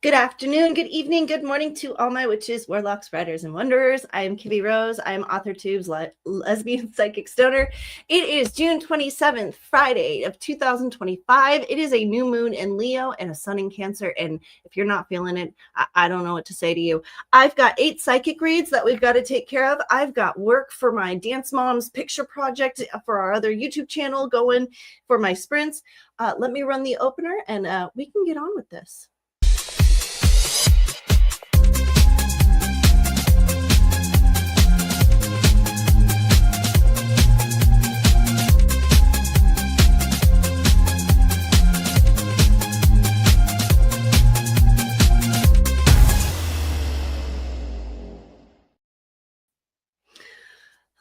Good afternoon, good evening, good morning to all my witches, warlocks, writers, and wanderers. I am KibbyRose. I am Authortubes, lesbian psychic stoner. It is June 27th, Friday of 2025. It is a new moon in Leo and a sun in Cancer. And if you're not feeling it, I don't know what to say to you. I've got 8 psychic reads that we've got to take care of. I've got work for my Dance Moms picture project for our other YouTube channel going for my sprints. Let me run the opener and we can get on with this.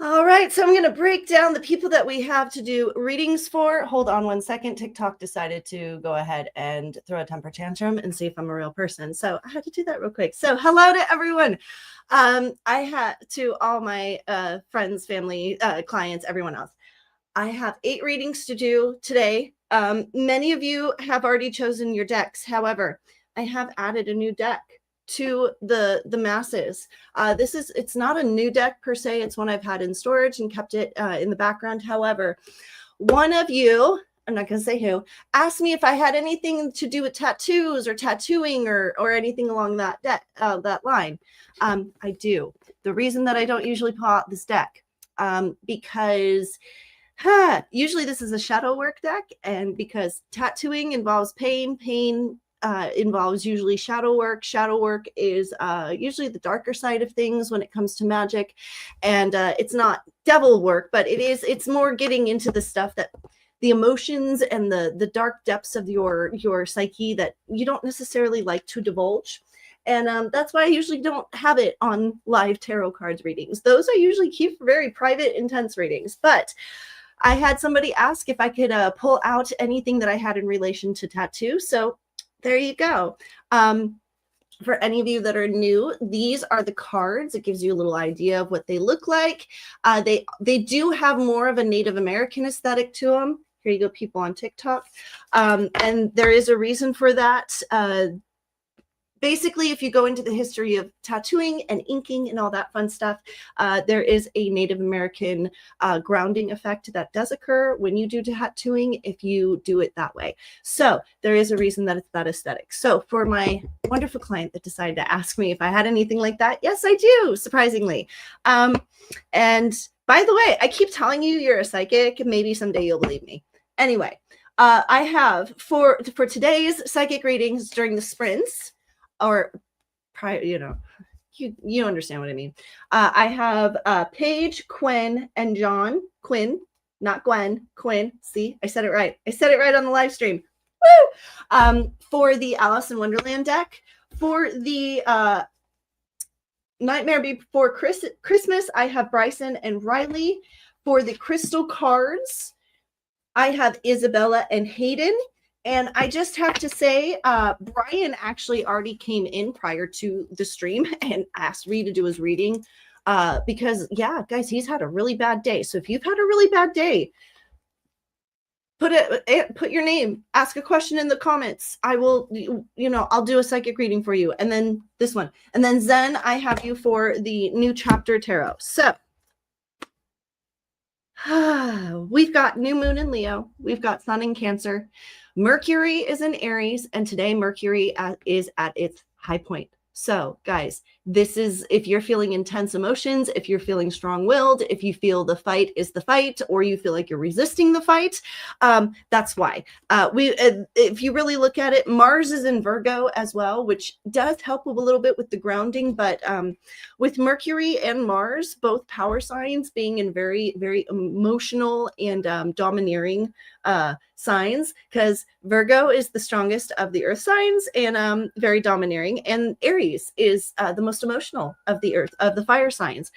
All right, so I'm going to break down the people that we have to do readings for. Hold on one second. TikTok decided to go ahead and throw a temper tantrum and see if I'm a real person. So I had to do that real quick. So hello to everyone. I had to all my friends, family, clients, everyone else. I have 8 readings to do today. Many of you have already chosen your decks. However, I have added a new deck to the masses. It's not a new deck per se. It's one I've had in storage and kept it in the background. However, one of you, I'm not going to say who, asked me if I had anything to do with tattoos or tattooing or anything along that line. I do. The reason that I don't usually pull out this deck, because usually this is a shadow work deck, and because tattooing involves pain involves usually shadow work. Shadow work is usually the darker side of things when it comes to magic, and it's not devil work, but it's more getting into the stuff that the emotions and the dark depths of your psyche that you don't necessarily like to divulge. And that's why I usually don't have it on live tarot cards readings. Those I usually keep for very private, intense readings. But I had somebody ask if I could pull out anything that I had in relation to tattoo. So there you go. For any of you that are new, these are the cards. It gives you a little idea of what they look like. They do have more of a Native American aesthetic to them. Here you go, people on TikTok. And there is a reason for that. Basically, if you go into the history of tattooing and inking and all that fun stuff, there is a Native American grounding effect that does occur when you do tattooing if you do it that way. So there is a reason that it's that aesthetic. So for my wonderful client that decided to ask me if I had anything like that, yes, I do, surprisingly. And by the way, I keep telling you you're a psychic. Maybe someday you'll believe me. Anyway, I have for today's psychic readings during the sprints, or prior, you understand what I mean. I have Paige, Quinn, and John. Quinn, not Gwen. Quinn. See, I said it right. I said it right on the live stream. Woo! For the Alice in Wonderland deck. For the Nightmare Before Christmas, I have Bryson and Riley. For the crystal cards, I have Isabella and Hayden. And I just have to say, Brian actually already came in prior to the stream and asked me to do his reading because, yeah, guys, he's had a really bad day. So if you've had a really bad day, put your name, ask a question in the comments. I will, I'll do a psychic reading for you. And then this one. And then Zen, I have you for the new chapter tarot. So we've got new moon in Leo. We've got sun in Cancer. Mercury is in Aries, and today Mercury is at its high point. So, guys, this is if you're feeling intense emotions, if you're feeling strong-willed, if you feel the fight is the fight, or you feel like you're resisting the fight, that's why. If you really look at it, Mars is in Virgo as well, which does help a little bit with the grounding. But with Mercury and Mars, both power signs being in very, very emotional and domineering signs, because Virgo is the strongest of the earth signs and very domineering, and Aries is the most emotional of the fire signs.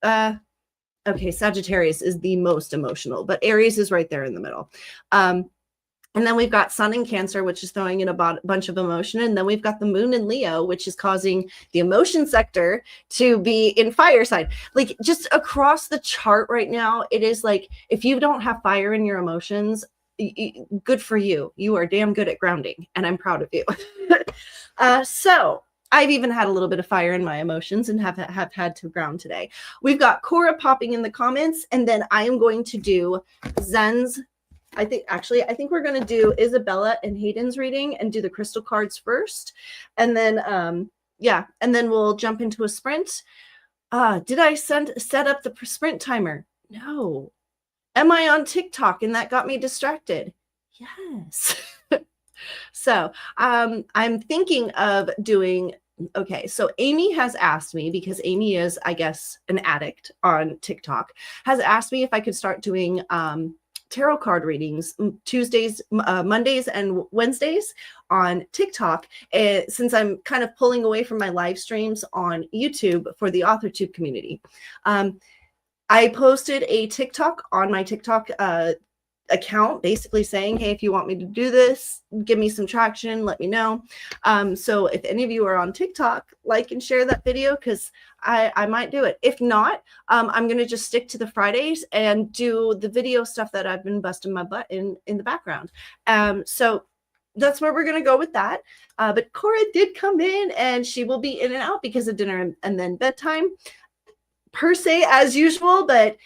Okay, Sagittarius is the most emotional, but Aries is right there in the middle. And then we've got Sun in Cancer, which is throwing in a bunch of emotion. And then we've got the Moon in Leo, which is causing the emotion sector to be in fire side. Like, just across the chart right now, it is like, if you don't have fire in your emotions, good for you. You are damn good at grounding, and I'm proud of you. So I've even had a little bit of fire in my emotions and have had to ground today. We've got Cora popping in the comments, and then I am going to do Zen's. I think we're going to do Isabella and Hayden's reading and do the crystal cards first. And then, and then we'll jump into a sprint. Did I set up the sprint timer? No. Am I on TikTok and that got me distracted? Yes. So I'm thinking of doing, okay, so Amy has asked me, because Amy is, I guess, an addict on TikTok, has asked me if I could start doing tarot card readings Tuesdays, Mondays, and Wednesdays on TikTok, since I'm kind of pulling away from my live streams on YouTube for the Authortube community. I posted a TikTok on my TikTok account, basically saying, hey, if you want me to do this, give me some traction, let me know. So if any of you are on TikTok, like and share that video, because I might do it. If not, I'm going to just stick to the Fridays and do the video stuff that I've been busting my butt in the background. So that's where we're going to go with that. But Cora did come in, and she will be in and out because of dinner and then bedtime, per se, as usual, but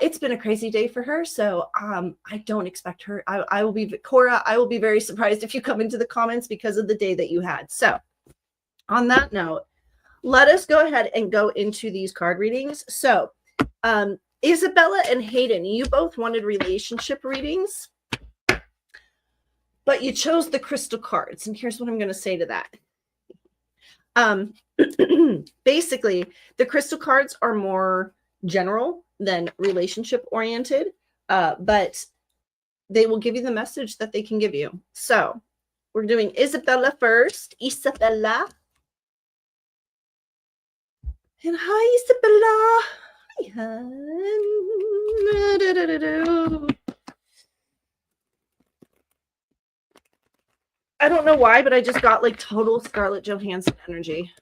it's been a crazy day for her, so I don't expect her. I will be, Cora, I will be very surprised if you come into the comments because of the day that you had. So on that note, let us go ahead and go into these card readings. So Isabella and Hayden, you both wanted relationship readings, but you chose the crystal cards, and here's what I'm going to say to that. Basically, the crystal cards are more general than relationship oriented, but they will give you the message that they can give you. So we're doing Isabella first. Isabella. And hi, Isabella. Hi, hon. I don't know why, but I just got like total Scarlett Johansson energy.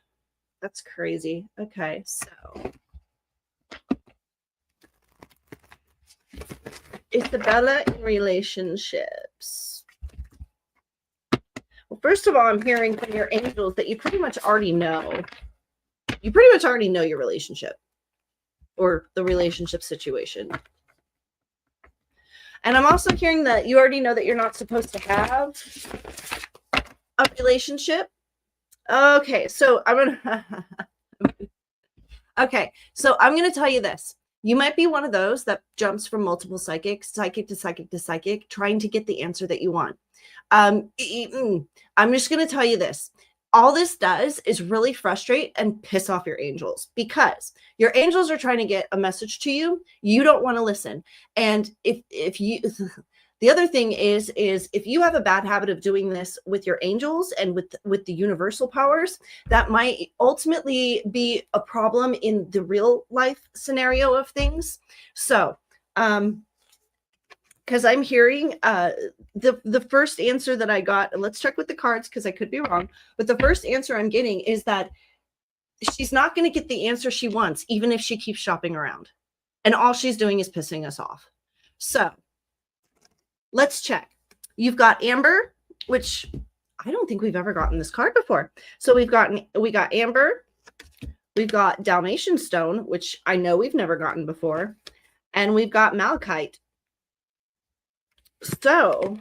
That's crazy. Okay, so Isabella in relationships. Well, first of all, I'm hearing from your angels that you pretty much already know. You pretty much already know your relationship or the relationship situation. And I'm also hearing that you already know that you're not supposed to have a relationship. Okay, so I'm gonna tell you this. You might be one of those that jumps from multiple psychic to psychic, trying to get the answer that you want. I'm just gonna tell you this. All this does is really frustrate and piss off your angels, because your angels are trying to get a message to you. You don't want to listen. And if you, the other thing is if you have a bad habit of doing this with your angels and with the universal powers, that might ultimately be a problem in the real life scenario of things. So, because I'm hearing the first answer that I got, and let's check with the cards because I could be wrong, but the first answer I'm getting is that she's not going to get the answer she wants, even if she keeps shopping around. And all she's doing is pissing us off. So let's check. You've got Amber, which I don't think we've ever gotten this card before. So we got Amber, we've got Dalmatian Stone, which I know we've never gotten before, and we've got Malachite. So,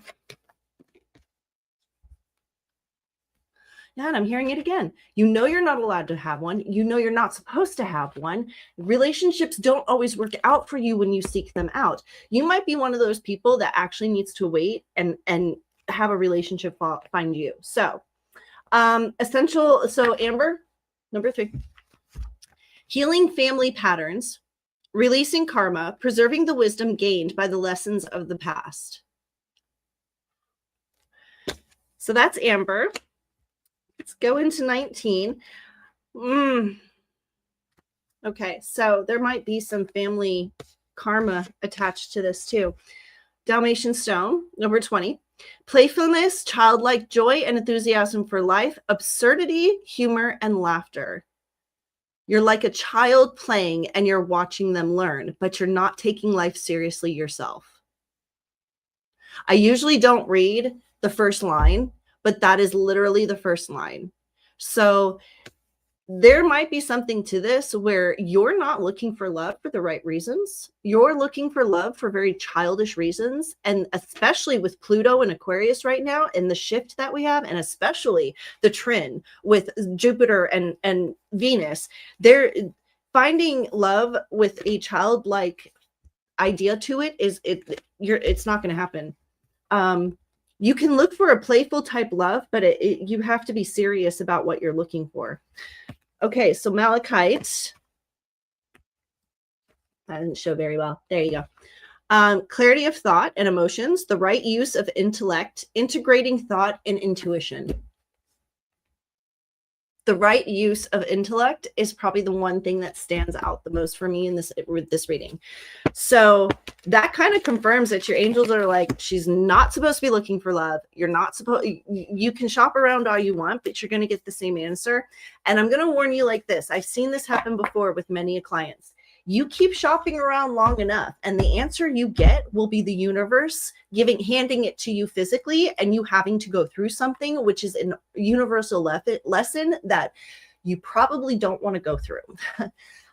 yeah, and I'm hearing it again. You know you're not allowed to have one. You know you're not supposed to have one. Relationships don't always work out for you when you seek them out. You might be one of those people that actually needs to wait and have a relationship find you. So, so Amber, number 3. Healing family patterns, releasing karma, preserving the wisdom gained by the lessons of the past. So that's Amber. Let's go into 19. Okay, so there might be some family karma attached to this too. Dalmatian Stone, number 20. Playfulness, childlike joy and enthusiasm for life, absurdity, humor, and laughter. You're like a child playing and you're watching them learn, but you're not taking life seriously yourself. I usually don't read the first line, but that is literally the first line. So there might be something to this where you're not looking for love for the right reasons. You're looking for love for very childish reasons. And especially with Pluto and Aquarius right now and the shift that we have, and especially the trine with Jupiter and Venus, they're finding love with a childlike idea to it it's not going to happen. You can look for a playful type love, but you have to be serious about what you're looking for. Okay, so Malachite. That didn't show very well. There you go. Clarity of thought and emotions, the right use of intellect, integrating thought and intuition. The right use of intellect is probably the one thing that stands out the most for me in this reading. So that kind of confirms that your angels are like, she's not supposed to be looking for love. You're not supposed, you can shop around all you want, but you're going to get the same answer. And I'm going to warn you like this. I've seen this happen before with many clients. You keep shopping around long enough and the answer you get will be the universe handing it to you physically and you having to go through something, which is a universal lesson that you probably don't want to go through.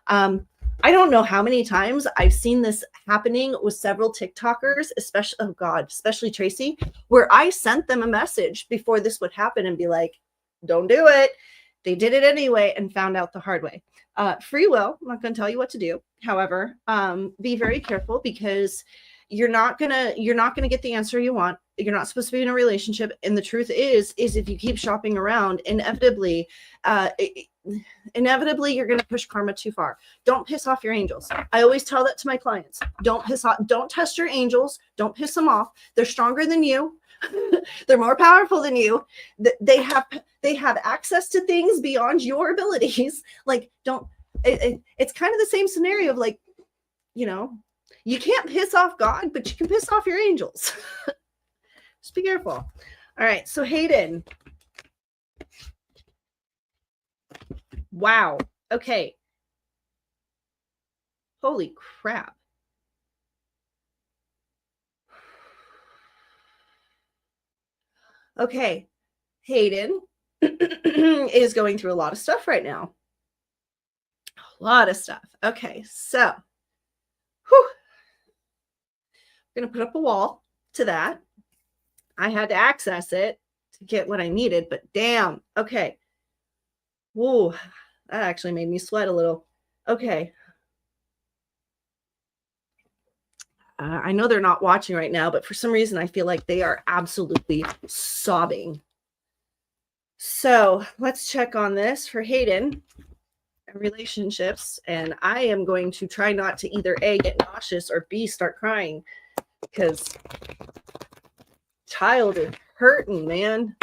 I don't know how many times I've seen this happening with several TikTokers, especially Tracy, where I sent them a message before this would happen and be like, don't do it. They did it anyway and found out the hard way. Free will, I'm not going to tell you what to do. However, be very careful because you're not gonna get the answer you want. You're not supposed to be in a relationship. And the truth is if you keep shopping around, inevitably you're going to push karma too far. Don't piss off your angels. I always tell that to my clients. Don't test your angels. Don't piss them off. They're stronger than you. They're more powerful than you. They have access to things beyond your abilities. Like, it's kind of the same scenario of like, you can't piss off God, but you can piss off your angels. Just be careful. All right. So Hayden. Wow. Okay. Holy crap. Okay. Hayden is going through a lot of stuff right now. A lot of stuff. Okay. So, I'm going to put up a wall to that. I had to access it to get what I needed, but damn. Okay. Whoa. That actually made me sweat a little. Okay. I know they're not watching right now, but for some reason, I feel like they are absolutely sobbing. So let's check on this for Hayden and relationships. And I am going to try not to either A, get nauseous, or B, start crying because child is hurting, man.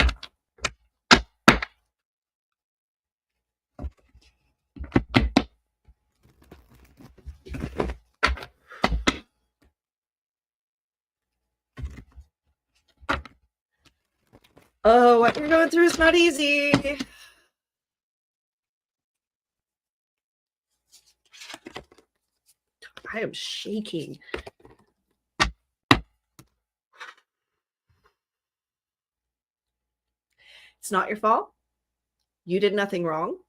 Oh, what you're going through is not easy. I am shaking. It's not your fault. You did nothing wrong.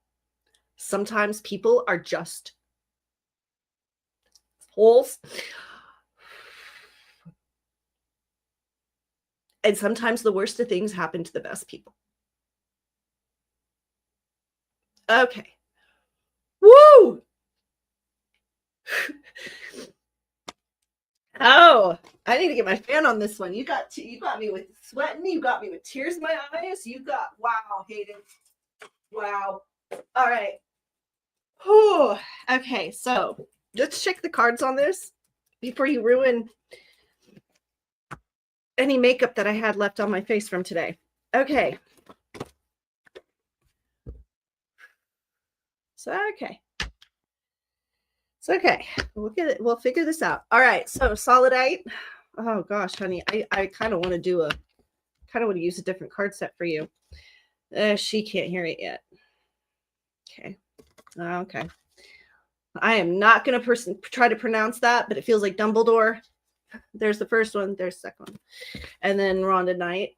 Sometimes people are just holes. And sometimes the worst of things happen to the best people. Okay. Woo! Oh, I need to get my fan on this one. You got me with sweating. You got me with tears in my eyes. Wow, Hayden. Wow. All right. Whew. Okay, so let's check the cards on this before you ruin any makeup that I had left on my face from today. Okay. So, okay. It's okay. We'll get it. We'll figure this out. All right. So solidite. Oh gosh, honey. I kind of want to do use a different card set for you. She can't hear it yet. Okay. Okay. I am not going to try to pronounce that, but it feels like Dumbledore. There's the first one. There's the second one. And then Rhonda Knight.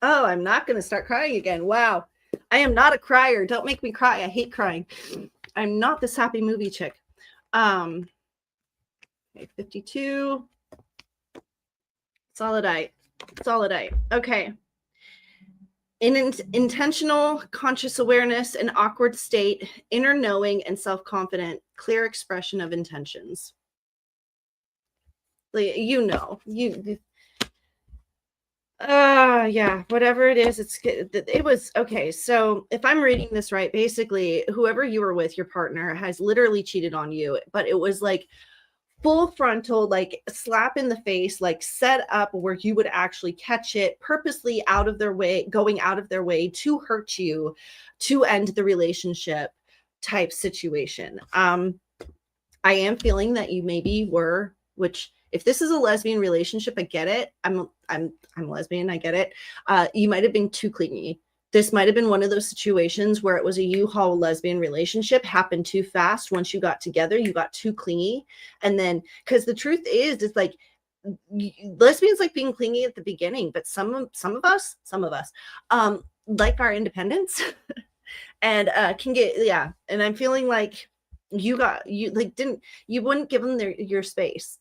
Oh, I'm not going to start crying again. Wow. I am not a crier. Don't make me cry. I hate crying. I'm not this happy movie chick. Okay, 52. Solidite. Okay. In intentional conscious awareness and awkward state, inner knowing and self-confident, clear expression of intentions. Yeah, whatever it is, it was okay. So if I'm reading this right, basically whoever you were with, your partner, has literally cheated on you, but it was like full frontal, like slap in the face, like set up where you would actually catch it, purposely going out of their way to hurt you, to end the relationship type situation. I am feeling that you maybe were, which if this is a lesbian relationship, I get it. I'm lesbian, I get it. You might have been too clingy. This might have been one of those situations where it was a U-Haul lesbian relationship, happened too fast. Once you got together, you got too clingy. And then, because the truth is, it's like lesbians like being clingy at the beginning, but some of us like our independence and can get, yeah. And I'm feeling like you wouldn't give them their space,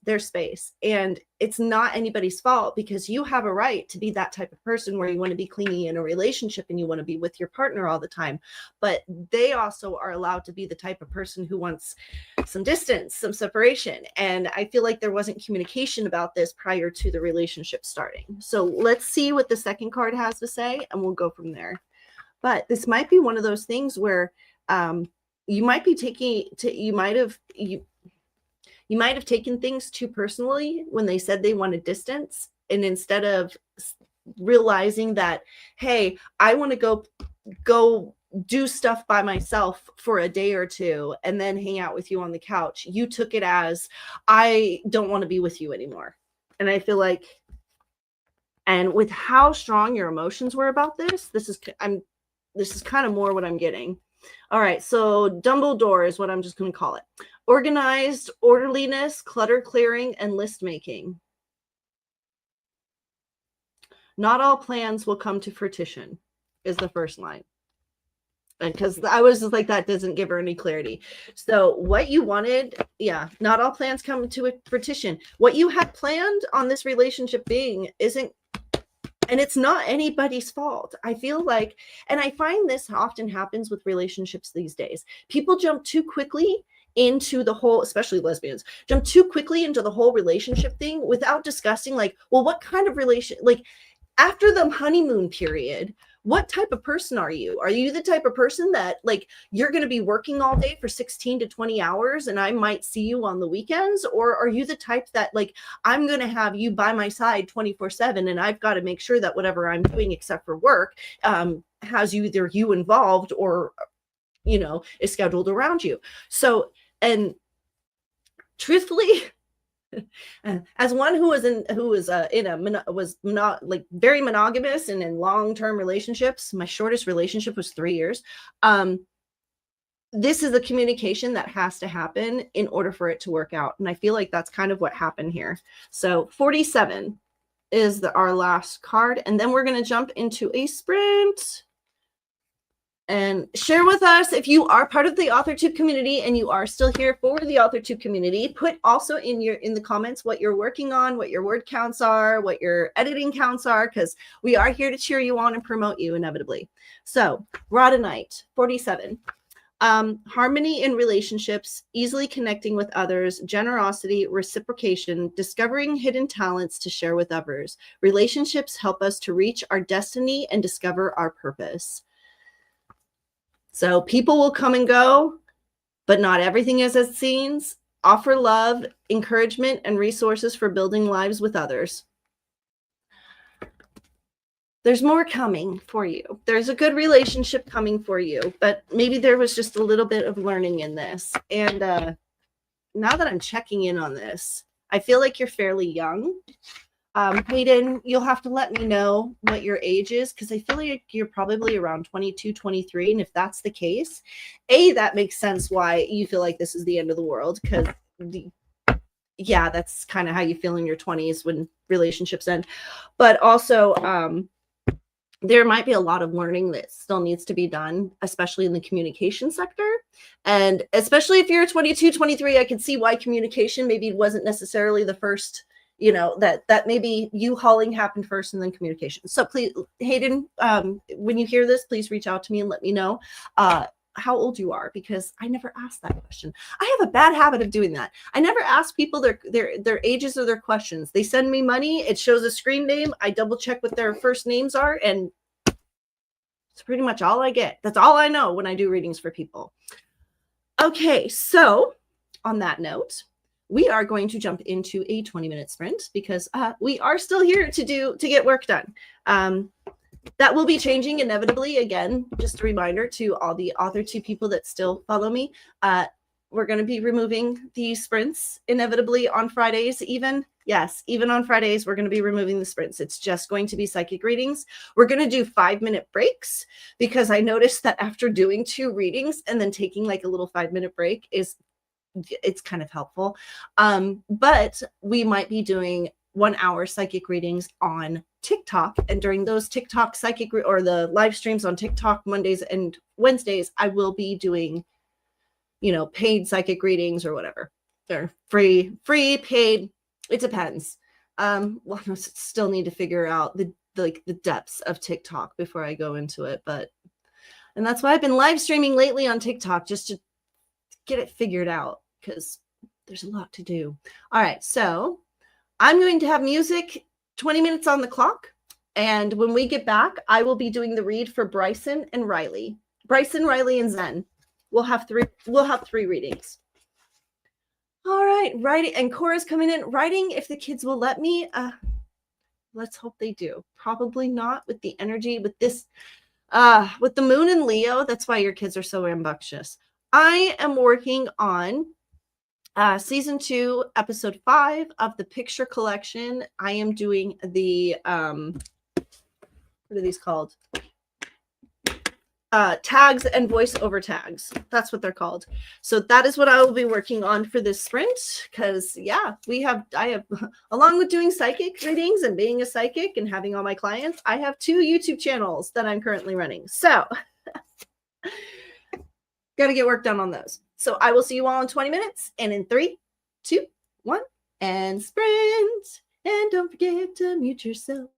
and it's not anybody's fault, because you have a right to be that type of person where you want to be clingy in a relationship and you want to be with your partner all the time, but they also are allowed to be the type of person who wants some distance, some separation. And I feel like there wasn't communication about this prior to the relationship starting. So let's see what the second card has to say and we'll go from there. But this might be one of those things where you might be you might have taken things too personally when they said they wanted distance. And instead of realizing that, hey, I want to go do stuff by myself for a day or two and then hang out with you on the couch, you took it as, I don't want to be with you anymore. And I feel like, and with how strong your emotions were about this is kind of more what I'm getting. All right, so Dumbledore is what I'm just going to call it. Organized, orderliness, clutter clearing, and list making. Not all plans will come to fruition is the first line. Because I was just like, that doesn't give her any clarity. So what you wanted, yeah, not all plans come to a fruition. What you had planned on this relationship being isn't, and it's not anybody's fault. I feel like, and I find this often happens with relationships these days. People jump too quickly into the whole, especially lesbians, jump too quickly into the whole relationship thing without discussing, like, well, what kind of like after the honeymoon period, what type of person are you? Are you the type of person that, like, you're going to be working all day for 16 to 20 hours and I might see you on the weekends? Or are you the type that, like, I'm going to have you by my side 24/7 and I've got to make sure that whatever I'm doing except for work has either you involved or, is scheduled around you. So, and truthfully, as one who was very monogamous and in long-term relationships, my shortest relationship was 3 years. This is the communication that has to happen in order for it to work out. And I feel like that's kind of what happened here. So 47 is our last card. And then we're going to jump into a sprint. And share with us if you are part of the Authortube community and you are still here for the Authortube community. Put also in the comments what you're working on, what your word counts are, what your editing counts are, because we are here to cheer you on and promote you inevitably. So, Rhodonite, 47. Harmony in relationships, easily connecting with others, generosity, reciprocation, discovering hidden talents to share with others. Relationships help us to reach our destiny and discover our purpose. So people will come and go, but not everything is as it seems. offer love, encouragement, and resources for building lives with others. There's more coming for you. There's a good relationship coming for you, but maybe there was just a little bit of learning in this. And now that I'm checking in on this, I feel like you're fairly young. Hayden, you'll have to let me know what your age is, because I feel like you're probably around 22, 23. And if that's the case, that makes sense why you feel like this is the end of the world, because yeah, that's kind of how you feel in your 20s when relationships end. But also, there might be a lot of learning that still needs to be done, especially in the communication sector. And especially if you're 22, 23, I can see why communication maybe wasn't necessarily the first, that maybe you hauling happened first and then communication. So please, Hayden, when you hear this, please reach out to me and let me know how old you are, because I never asked that question. I have a bad habit of doing that. I never ask people their ages or their questions. They send me money. It shows a screen name. I double check what their first names are, and it's pretty much all I get. That's all I know when I do readings for people. Okay, so on that note, we are going to jump into a 20-minute sprint, because we are still here to get work done. That will be changing inevitably. Again, just a reminder to all the Authortube people that still follow me. We're going to be removing the sprints inevitably on Fridays even. Yes, even on Fridays, we're going to be removing the sprints. It's just going to be psychic readings. We're going to do 5-minute breaks, because I noticed that after doing 2 readings and then taking like a little 5-minute break it's kind of helpful. But we might be doing 1-hour psychic readings on TikTok, and during those TikTok psychic or the live streams on TikTok Mondays and Wednesdays, I will be doing paid psychic readings or whatever. They're free, paid, it depends. Well, I still need to figure out the depths of TikTok before I go into it, and that's why I've been live streaming lately on TikTok, just to get it figured out, because there's a lot to do. All right, so I'm going to have music, 20 minutes on the clock. And when we get back, I will be doing the read for Bryson and Riley. Bryson, Riley, and Zen. We'll have 3 readings. All right, writing, and Cora's coming in. Writing, if the kids will let me. Let's hope they do. Probably not with the energy, with this, with the moon in Leo. That's why your kids are so rambunctious. I am working on season 2, episode 5 of the picture collection. I am doing the what are these called? Tags and voiceover tags. That's what they're called. So that is what I will be working on for this sprint, because yeah, I have along with doing psychic readings and being a psychic and having all my clients, I have 2 YouTube channels that I'm currently running. So got to get work done on those. So I will see you all in 20 minutes, and in 3, 2, 1, and sprint. And don't forget to mute yourself.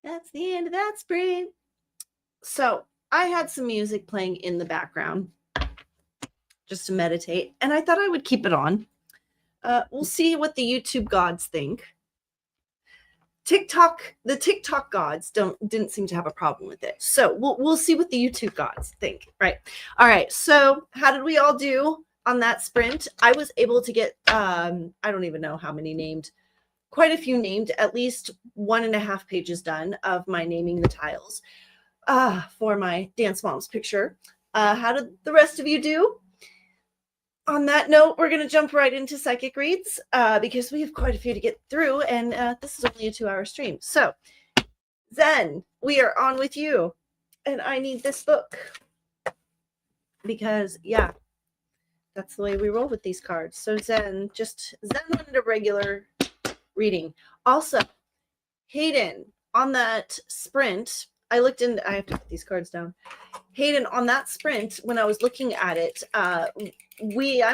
That's the end of that sprint. So I had some music playing in the background just to meditate, and I thought I would keep it on. We'll see what the YouTube gods think. The TikTok gods didn't seem to have a problem with it. So we'll see what the YouTube gods think, right? All right. So how did we all do on that sprint? I was able to get, I don't even know how many named, quite a few named, at least 1.5 pages done of my naming the tiles for my Dance Moms picture. How did the rest of you do? On that note, we're going to jump right into psychic reads because we have quite a few to get through, and this is only a 2-hour stream. So, Zen, we are on with you, and I need this book because, yeah, that's the way we roll with these cards. So, Zen wanted a regular reading. Also, Hayden, on that sprint, I have to put these cards down. Hayden, on that sprint, when I was looking at it, I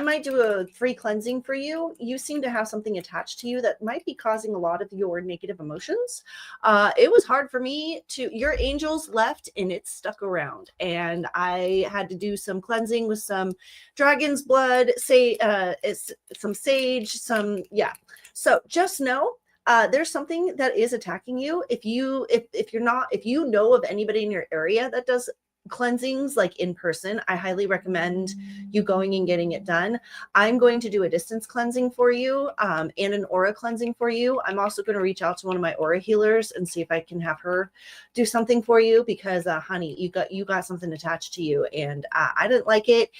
might do a free cleansing for you. You seem to have something attached to you that might be causing a lot of your negative emotions. It was hard for me your angels left and it stuck around. And I had to do some cleansing with some dragon's blood, some sage, So just know, there's something that is attacking you. If you know of anybody in your area that does cleansings like in person, I highly recommend you going and getting it done. I'm going to do a distance cleansing for you and an aura cleansing for you. I'm also going to reach out to one of my aura healers and see if I can have her do something for you because honey, you got something attached to you, and I didn't like it.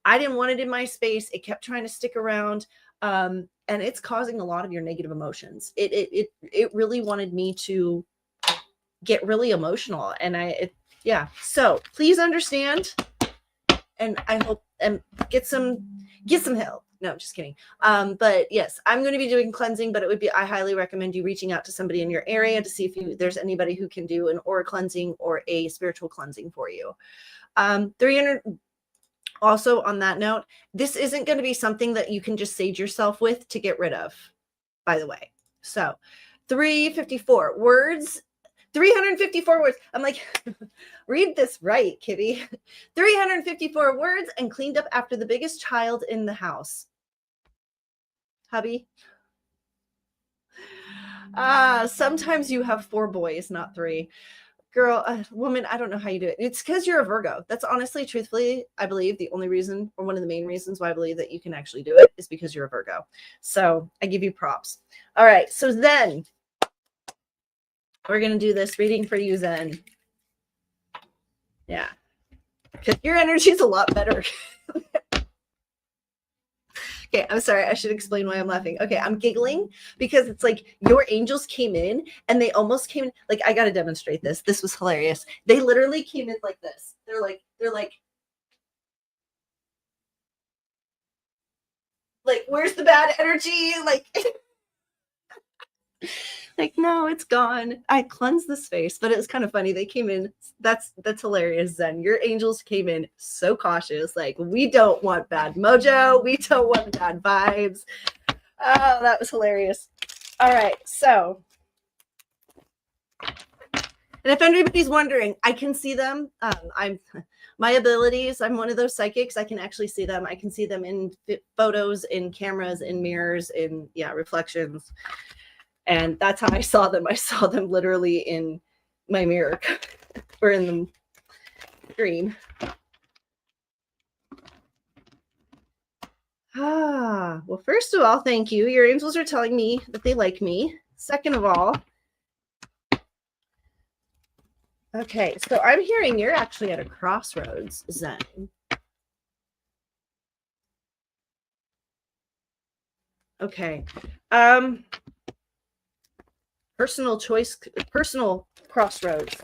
I didn't want it in my space. It kept trying to stick around. And it's causing a lot of your negative emotions. It really wanted me to get really emotional, and so please understand, and I hope and get some help. No, I'm just kidding. But yes, I'm going to be doing cleansing, but I highly recommend you reaching out to somebody in your area to see if there's anybody who can do an aura cleansing or a spiritual cleansing for you. 300. Also, on that note, this isn't going to be something that you can just sage yourself with to get rid of, by the way. So 354 words. I'm like, read this right, Kibby. 354 words and cleaned up after the biggest child in the house. Hubby? Sometimes you have 4 boys, not 3. Girl, woman, I don't know how you do it. It's because you're a Virgo. That's honestly, truthfully, I believe the only reason, or one of the main reasons why I believe that you can actually do it is because you're a Virgo. So I give you props. All right. So then we're going to do this reading for you, Zen. Yeah. Because your energy is a lot better. Okay, I'm sorry. I should explain why I'm laughing. Okay, I'm giggling because it's like your angels came in and they almost came in. Like, I got to demonstrate this. This was hilarious. They literally came in like this. They're like, where's the bad energy? Like, no, it's gone. I cleansed the space, but it was kind of funny. They came in. That's hilarious, Zen. Your angels came in so cautious. Like, we don't want bad mojo. We don't want bad vibes. Oh, that was hilarious. All right. So, and if anybody's wondering, I can see them. My abilities. I'm one of those psychics. I can actually see them. I can see them in photos, in cameras, in mirrors, in reflections. And that's how I saw them. I saw them literally in my mirror or in the dream. Well, first of all, thank you. Your angels are telling me that they like me. Second of all, okay, so I'm hearing you're actually at a crossroads, Zen. Okay. Personal choice, personal crossroads.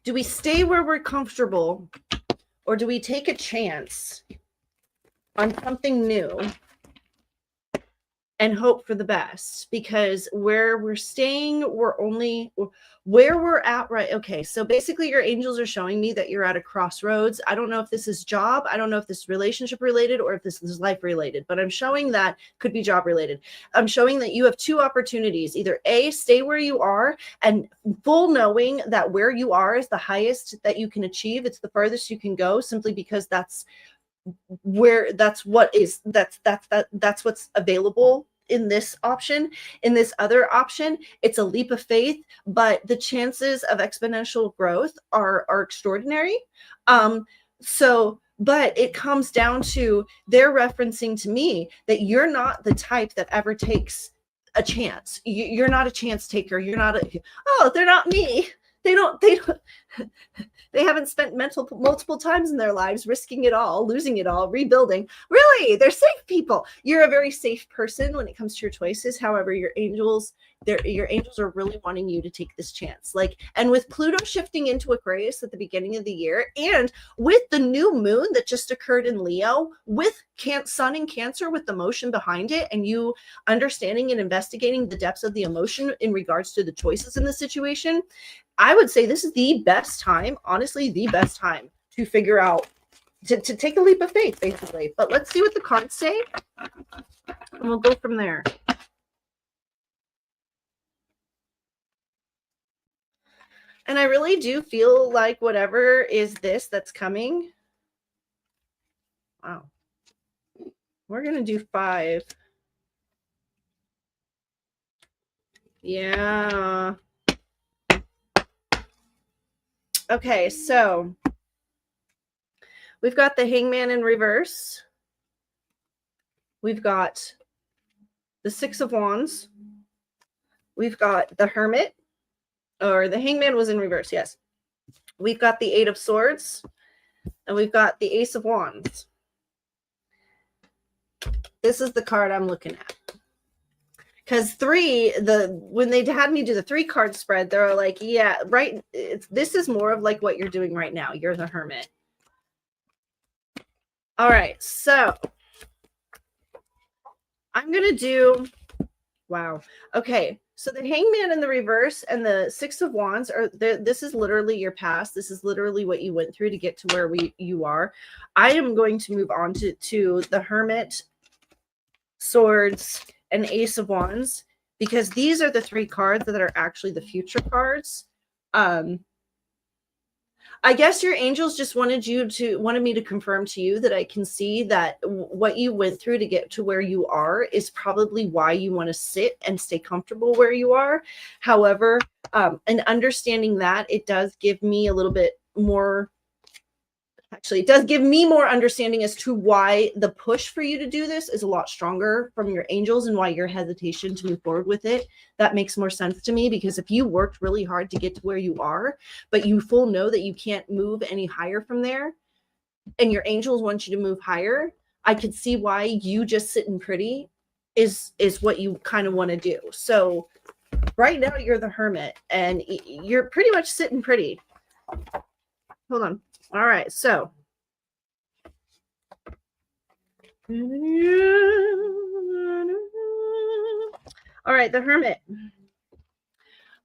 Do we stay where we're comfortable, or do we take a chance on something new and hope for the best, because where we're staying, where we're at, right? Okay, so basically your angels are showing me that you're at a crossroads. I don't know if this is job, I don't know if this is relationship related, or if this is life related, but I'm showing that could be job related. I'm showing that you have two opportunities: either A, stay where you are and full knowing that where you are is the highest that you can achieve, it's the farthest you can go, simply because that's what's available in this option. In this other option, it's a leap of faith, but the chances of exponential growth are extraordinary. But it comes down to, they're referencing to me that you're not the type that ever takes a chance. You're not a chance taker. You're not they're not me. They haven't spent multiple times in their lives risking it all, losing it all, rebuilding. Really, they're safe people. You're a very safe person when it comes to your choices. However, your angels are really wanting you to take this chance. And with Pluto shifting into Aquarius at the beginning of the year, and with the new moon that just occurred in Leo, with Sun in Cancer, with the emotion behind it, and you understanding and investigating the depths of the emotion in regards to the choices in the situation, I would say this is the best time, honestly, the best time to figure out, to take a leap of faith, basically. But let's see what the cards say, and we'll go from there. And I really do feel like whatever is this that's coming. Wow. We're going to do 5. Yeah. Okay, so we've got the Hangman in reverse. We've got the 6 of Wands. We've got the Hermit, or the Hangman was in reverse, yes. We've got the 8 of Swords, and we've got the Ace of Wands. This is the card I'm looking at. Because when they had me do the 3 card spread, they're like, yeah, right. This is more of like what you're doing right now. You're the Hermit. All right, so I'm going to do, wow. Okay, so the Hangman in the reverse and the 6 of Wands this is literally your past. This is literally what you went through to get to where you are. I am going to move on to the Hermit, Swords, and Ace of Wands, because these are the 3 cards that are actually the future cards. I guess your angels just wanted me to confirm to you that I can see that what you went through to get to where you are is probably why you want to sit and stay comfortable where you are. However, and understanding that, it does give me a little bit more. Actually, it does give me more understanding as to why the push for you to do this is a lot stronger from your angels, and why your hesitation to move forward with it. That makes more sense to me, because if you worked really hard to get to where you are, but you full know that you can't move any higher from there, and your angels want you to move higher, I could see why you just sitting pretty is what you kind of want to do. So right now you're the Hermit, and you're pretty much sitting pretty. Hold on. All right, so all right, the Hermit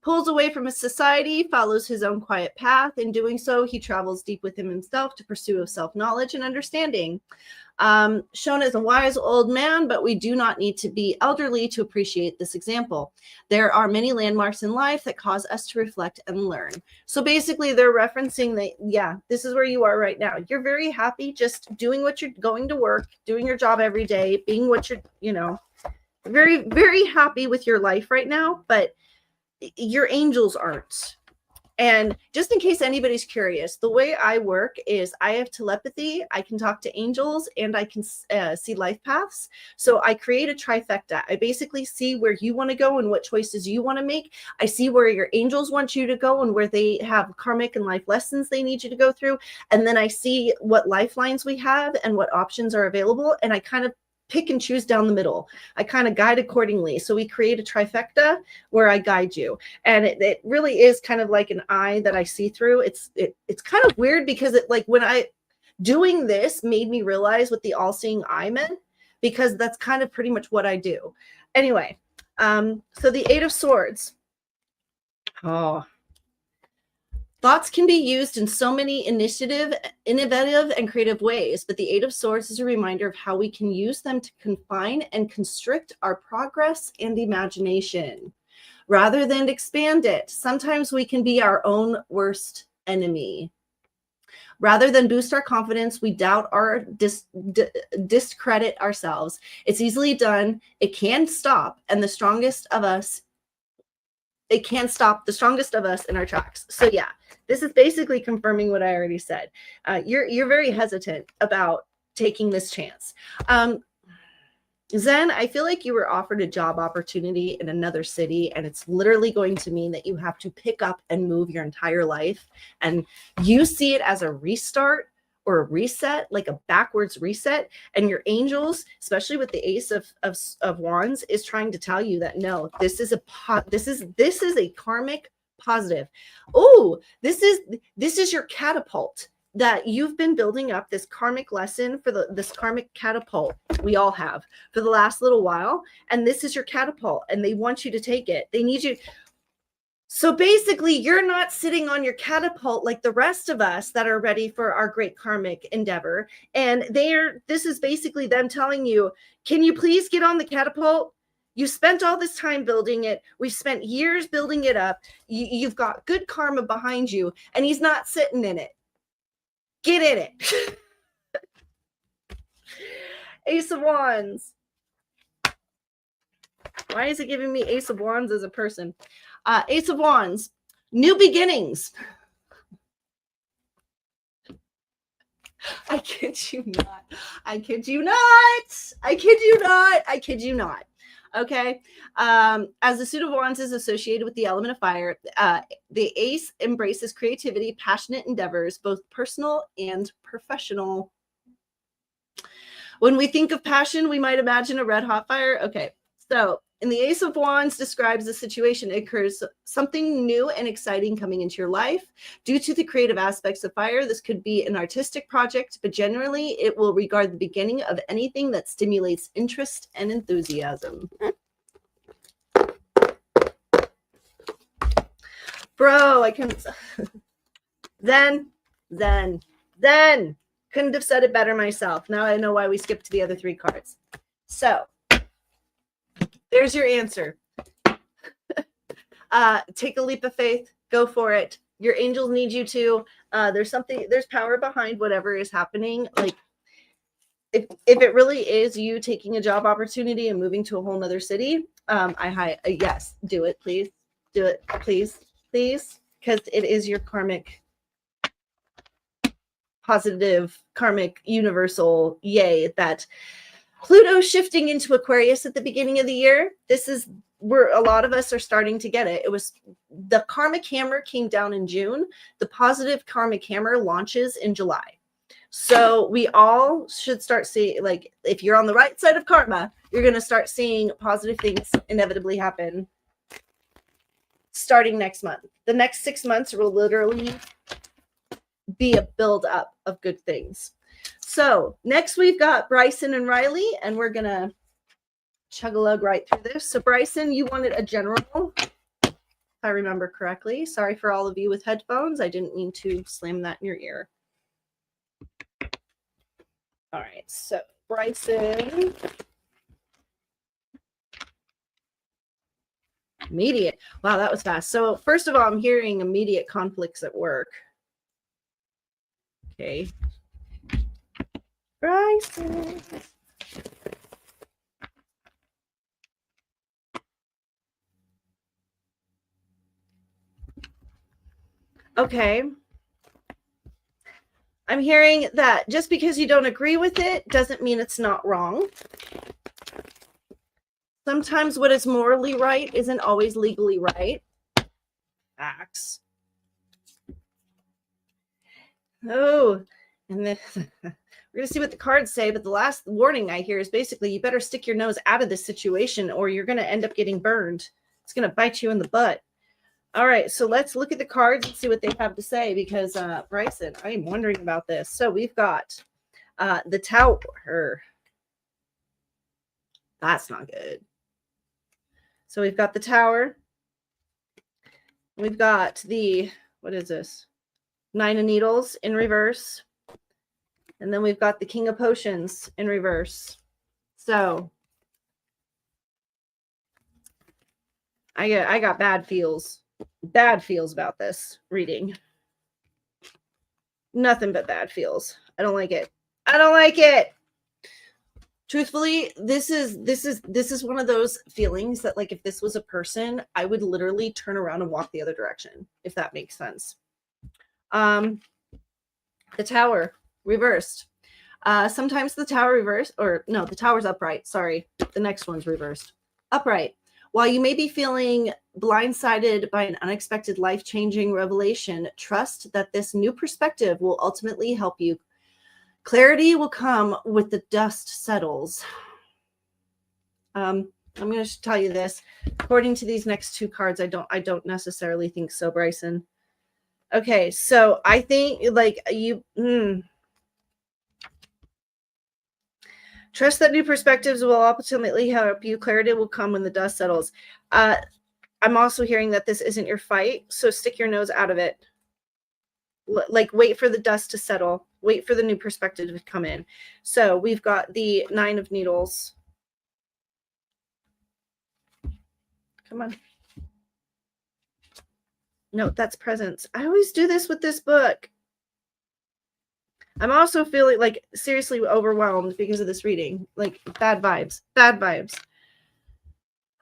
pulls away from his society, follows his own quiet path. In doing so, he travels deep within himself to pursue of self-knowledge and understanding. Shown as a wise old man, but we do not need to be elderly to appreciate this example. There are many landmarks in life that cause us to reflect and learn. So basically, they're referencing that, yeah, this is where you are right now. You're very happy just doing what you're going to work, doing your job every day, being what you're, very, very happy with your life right now, but your angels aren't. And just in case anybody's curious, the way I work is I have telepathy, I can talk to angels, and I can see life paths. So I create a trifecta. I basically see where you want to go and what choices you want to make. I see where your angels want you to go and where they have karmic and life lessons they need you to go through. And then I see what lifelines we have and what options are available. And I kind of pick and choose down the middle. I kind of guide accordingly. So we create a trifecta where I guide you. And it really is kind of like an eye that I see through. It's kind of weird, because when I doing this made me realize what the all-seeing eye meant, because that's kind of pretty much what I do. Anyway, so the Eight of Swords. Oh, thoughts can be used in so many innovative and creative ways, but the Eight of Swords is a reminder of how we can use them to confine and constrict our progress and imagination rather than expand it. Sometimes we can be our own worst enemy. Rather than boost our confidence, we doubt or discredit ourselves. It's easily done. It can stop, and the strongest of us, it can stop the strongest of us in our tracks. So yeah, this is basically confirming what I already said. You're very hesitant about taking this chance. Zen, I feel like you were offered a job opportunity in another city, and it's literally going to mean that you have to pick up and move your entire life. And you see it as a restart or a reset, like a backwards reset. And your angels, especially with the Ace of Wands, is trying to tell you that no, this is a karmic positive. Oh, this is your catapult that you've been building up, this karmic lesson for this karmic catapult we all have for the last little while. And this is your catapult, and they want you to take it. They need you. So basically, you're not sitting on your catapult like the rest of us that are ready for our great karmic endeavor. And this is basically them telling you, can you please get on the catapult? You spent all this time building it. We've spent years building it up. You've got good karma behind you, and he's not sitting in it. Get in it. Ace of Wands. Why is it giving me Ace of Wands as a person? Ace of Wands. New beginnings. I kid you not. I kid you not. I kid you not. I kid you not. Okay. As the suit of wands is associated with the element of fire, the ace embraces creativity, passionate endeavors, both personal and professional. When we think of passion, we might imagine a red hot fire. Okay. So in the Ace of Wands describes a situation, it occurs something new and exciting coming into your life. Due to the creative aspects of fire, this could be an artistic project, but generally it will regard the beginning of anything that stimulates interest and enthusiasm. Bro, I couldn't. Then. Couldn't have said it better myself. Now I know why we skipped to the other three cards. So there's your answer. Take a leap of faith. Go for it. Your angels need you to. There's power behind whatever is happening. Like if it really is you taking a job opportunity and moving to a whole nother city, yes, do it, please. Do it, please, because it is your karmic, positive, karmic, universal, yay, that Pluto shifting into Aquarius at the beginning of the year. This is where a lot of us are starting to get it. It was the karmic hammer came down in June. The positive karmic hammer launches in July. So we all should start seeing, like, if you're on the right side of karma, you're going to start seeing positive things inevitably happen starting next month. The next 6 months will literally be a build-up of good things. So next we've got Bryson and Riley, and we're going to chug-a-lug right through this. So Bryson, you wanted a general, if I remember correctly. Sorry for all of you with headphones. I didn't mean to slam that in your ear. All right, so Bryson. Immediate. Wow, that was fast. So first of all, I'm hearing immediate conflicts at work. Okay. Bryson. Okay. I'm hearing that just because you don't agree with it doesn't mean it's not wrong. Sometimes what is morally right isn't always legally right. Facts. Oh, and then we're going to see what the cards say, but the last warning I hear is basically you better stick your nose out of this situation or you're going to end up getting burned. It's going to bite you in the butt. All right, so let's look at the cards and see what they have to say because, Bryson, I'm wondering about this. So we've got the Tower. That's not good. So we've got the Tower. We've got the, what is this? Nine of Needles in reverse. And then we've got the King of Potions in reverse. So I got bad feels about this reading. Nothing but bad feels. I don't like it. I don't like it. Truthfully, this is one of those feelings that, like, if this was a person, I would literally turn around and walk the other direction, if that makes sense. The Tower reversed. Sometimes the Tower reversed, or no, the Tower's upright. Sorry, the next one's reversed. Upright. While you may be feeling blindsided by an unexpected life-changing revelation, trust that this new perspective will ultimately help you. Clarity will come with the dust settles. I'm going to tell you this. According to these next two cards, I don't necessarily think so, Bryson. Okay, so I think, like, you trust that new perspectives will ultimately help you. Clarity will come when the dust settles. I'm also hearing that this isn't your fight, so stick your nose out of it. Like, wait for the dust to settle. Wait for the new perspective to come in. So we've got the Nine of Needles. Come on. No, that's presence. I always do this with this book. I'm also feeling, like, seriously overwhelmed because of this reading. Like, bad vibes. Bad vibes.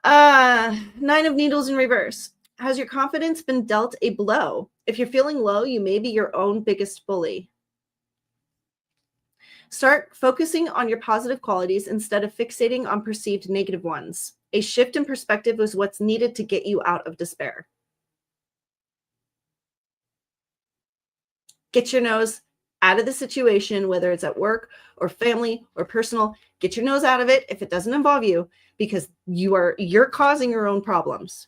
Nine of Needles in reverse. Has your confidence been dealt a blow? If you're feeling low, you may be your own biggest bully. Start focusing on your positive qualities instead of fixating on perceived negative ones. A shift in perspective is what's needed to get you out of despair. Get your nose out of the situation, whether it's at work or family or personal. Get your nose out of it if it doesn't involve you, because you're causing your own problems.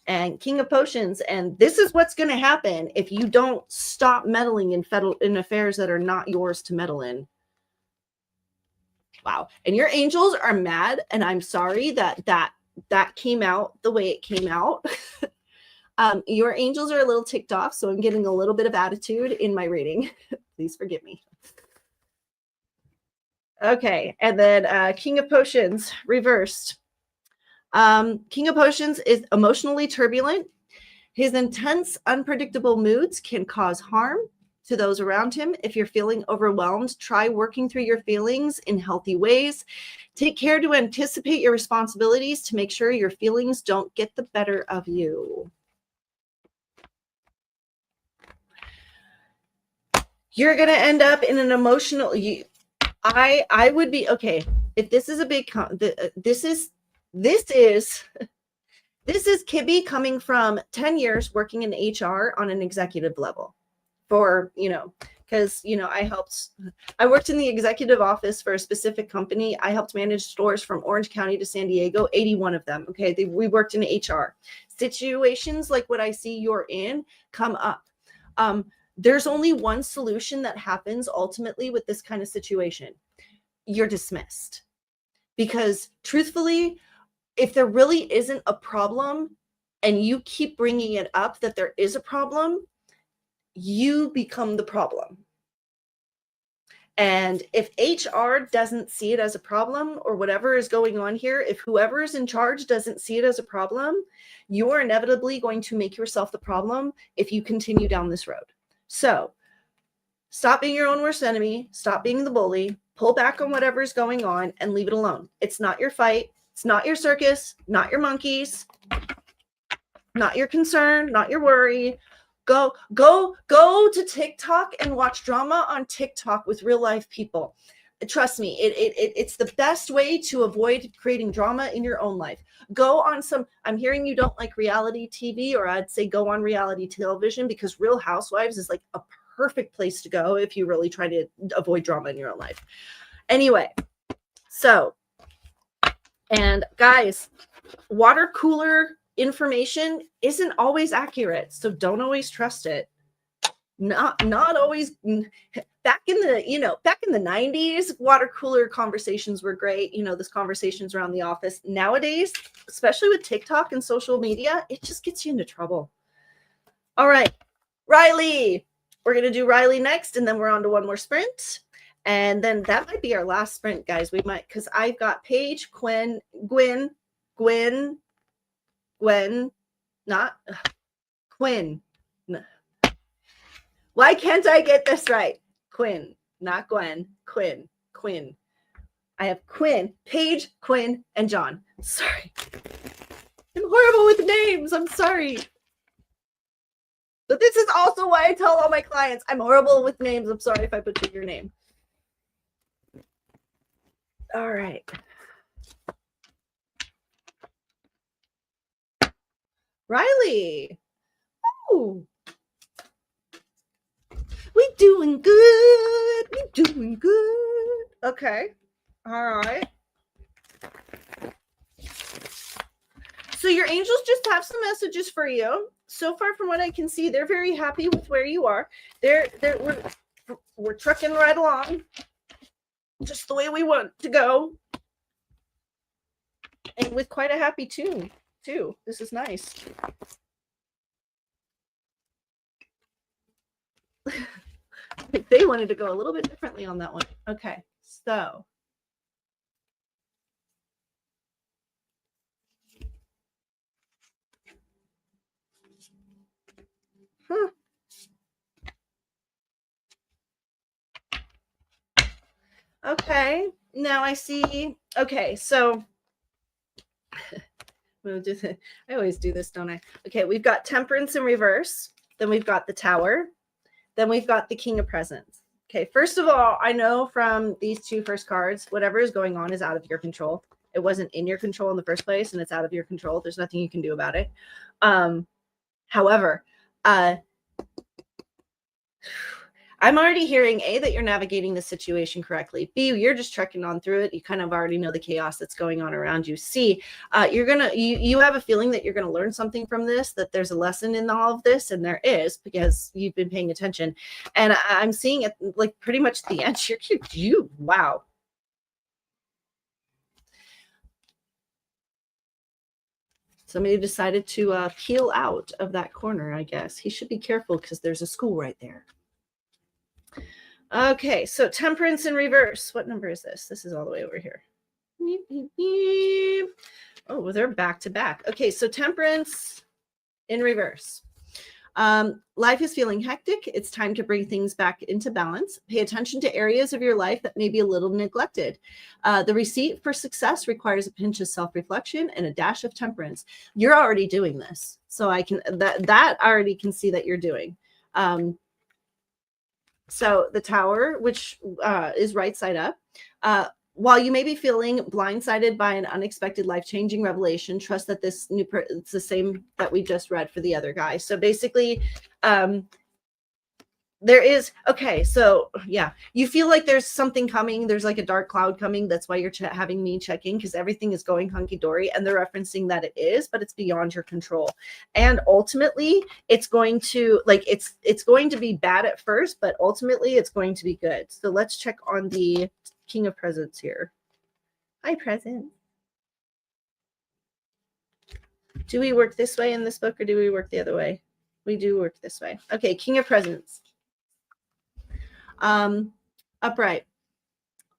And King of Potions, and this is what's going to happen if you don't stop meddling in affairs that are not yours to meddle in. Wow. And your angels are mad, and I'm sorry that came out the way it came out. Your angels are a little ticked off, so I'm getting a little bit of attitude in my reading. Please forgive me. Okay, and then King of Potions reversed. King of Potions is emotionally turbulent. His intense, unpredictable moods can cause harm to those around him. If you're feeling overwhelmed, try working through your feelings in healthy ways. Take care to anticipate your responsibilities to make sure your feelings don't get the better of you. You're going to end up in an emotional... I would be... Okay, if this is a big... This is Kibby coming from 10 years working in HR on an executive level for, because, I worked in the executive office for a specific company. I helped manage stores from Orange County to San Diego, 81 of them. Okay. We worked in HR. Situations like what I see you're in come up. There's only one solution that happens ultimately with this kind of situation. You're dismissed, because truthfully, if there really isn't a problem and you keep bringing it up that there is a problem, you become the problem. And if HR doesn't see it as a problem, or whatever is going on here, if whoever is in charge doesn't see it as a problem, you are inevitably going to make yourself the problem if you continue down this road. So stop being your own worst enemy. Stop being the bully. Pull back on whatever is going on and leave it alone. It's not your fight. It's not your circus, not your monkeys, not your concern, not your worry. Go to TikTok and watch drama on TikTok with real life people. Trust me, it's the best way to avoid creating drama in your own life. Go on I'm hearing you don't like reality TV, or I'd say go on reality television, because Real Housewives is like a perfect place to go if you really try to avoid drama in your own life. Anyway, so... And guys, water cooler information isn't always accurate, so don't always trust it. not always. Back in the 90s, water cooler conversations were great. This conversations around the office. Nowadays, especially with TikTok and social media, it just gets you into trouble. All right, Riley. We're going to do Riley next, and then we're on to one more sprint. And then that might be our last sprint, guys. We might, because I've got Paige, Gwen, not Quinn. Why can't I get this right? Quinn, not Gwen. Quinn. I have Quinn, Paige, Quinn, and John. Sorry. I'm horrible with names. I'm sorry. But this is also why I tell all my clients I'm horrible with names. I'm sorry if I butchered your name. All right. Riley. Ooh. We doing good. We doing good. Okay. All right. So your angels just have some messages for you. So far, from what I can see, they're very happy with where you are. We're trucking right along, just the way we want to go, and with quite a happy tune too. This is nice. They wanted to go a little bit differently on that one. Okay, so. Okay, now I see. Okay, so we'll do this. I always do this, don't I? Okay, we've got Temperance in reverse. Then we've got the Tower. Then we've got the King of Presents. Okay, first of all, I know from these two first cards, whatever is going on is out of your control. It wasn't in your control in the first place, and it's out of your control. There's nothing you can do about it. However, I'm already hearing A, that you're navigating the situation correctly. B, you're just trekking on through it. You kind of already know the chaos that's going on around you. C, you have a feeling that you're gonna learn something from this, that there's a lesson in all of this, and there is, because you've been paying attention. And I'm seeing it like pretty much at the end. Wow. Somebody decided to peel out of that corner, I guess. He should be careful because there's a school right there. Okay, so Temperance in reverse. What number is this? This is all the way over here. Oh, well, they're back to back. Okay, so Temperance in reverse. Life is feeling hectic. It's time to bring things back into balance. Pay attention to areas of your life that may be a little neglected. The receipt for success requires a pinch of self-reflection and a dash of temperance. You're already doing this. So I can that I already can see that you're doing. So the Tower, which is right side up, while you may be feeling blindsided by an unexpected life-changing revelation, trust that this it's the same that we just read for the other guy. So basically, there is, okay, so yeah, you feel like there's something coming. There's like a dark cloud coming. That's why you're having me check in, because everything is going hunky-dory, and they're referencing that it is, but it's beyond your control. And ultimately, it's going to, like, it's going to be bad at first, but ultimately it's going to be good. So let's check on the King of Presents here. Hi, Present. Do we work this way in this book, or do we work the other way? We do work this way. Okay, King of Presents. Upright.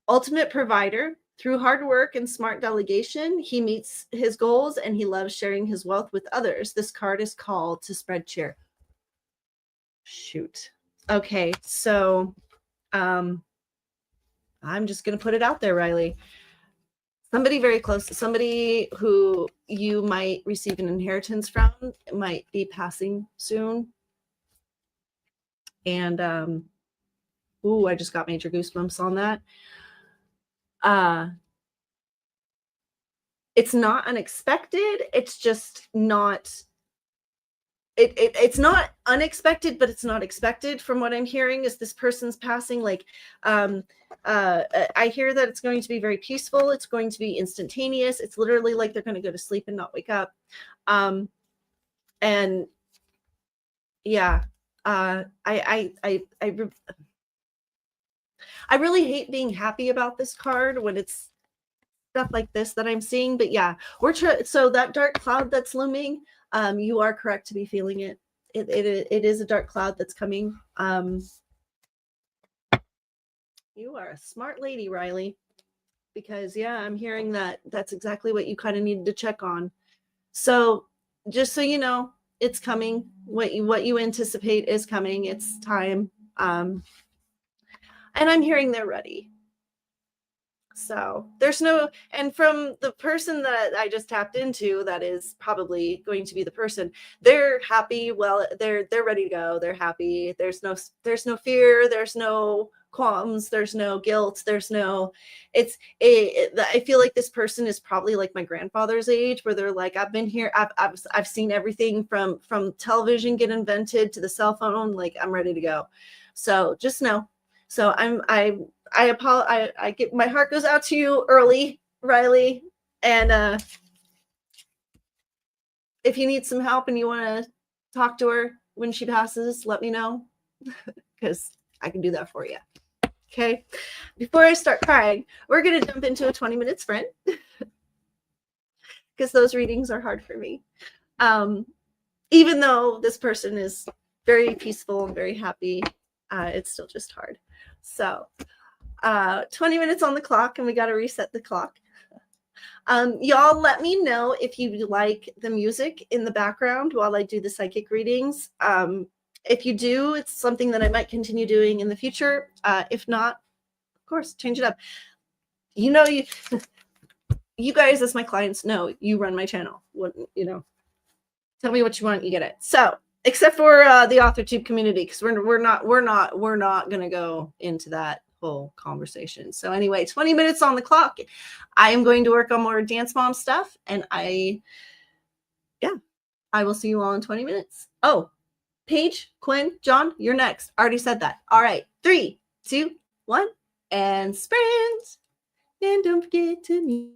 Ultimate provider. Through hard work and smart delegation, he meets his goals and he loves sharing his wealth with others. This card is called to spread cheer. Shoot. Okay, so I'm just going to put it out there, Riley. Somebody very close, somebody who you might receive an inheritance from might be passing soon. And ooh, I just got major goosebumps on that. It's not unexpected. It's just not, it's not unexpected, but it's not expected. From what I'm hearing is this person's passing. Like, I hear that it's going to be very peaceful. It's going to be instantaneous. It's literally like they're going to go to sleep and not wake up. And yeah, I really hate being happy about this card when it's stuff like this that I'm seeing. But yeah, so that dark cloud that's looming, you are correct to be feeling it. It is a dark cloud that's coming. You are a smart lady, Riley, because yeah, I'm hearing that that's exactly what you kind of needed to check on. So just so you know, it's coming. What you anticipate is coming. It's time. And I'm hearing they're ready. So there's no, and from the person that I just tapped into, that is probably going to be the person. They're happy. Well, they're ready to go. They're happy. There's no fear. There's no qualms. There's no guilt. There's no. I feel like this person is probably like my grandfather's age, where they're like, I've been here. I've seen everything from television get invented to the cell phone. Like, I'm ready to go. So just know. So I get, my heart goes out to you early, Riley. And if you need some help and you want to talk to her when she passes, let me know, because I can do that for you. Okay. Before I start crying, we're going to jump into a 20-minute sprint because those readings are hard for me. Even though this person is very peaceful and very happy, it's still just hard. So 20 minutes on the clock, and we got to reset the clock. Y'all let me know if you like the music in the background while I do the psychic readings. If you do, it's something that I might continue doing in the future. If not, of course, change it up. You know, you guys as my clients know you run my channel. What, tell me what you want, you get it. So except for the Authortube community, because we're not gonna go into that whole conversation. So anyway, 20 minutes on the clock. I am going to work on more Dance Mom stuff, and I will see you all in 20 minutes. Oh, Paige, Quinn, John, you're next. Already said that. All right, 3, 2, 1, and sprint. And don't forget to mute.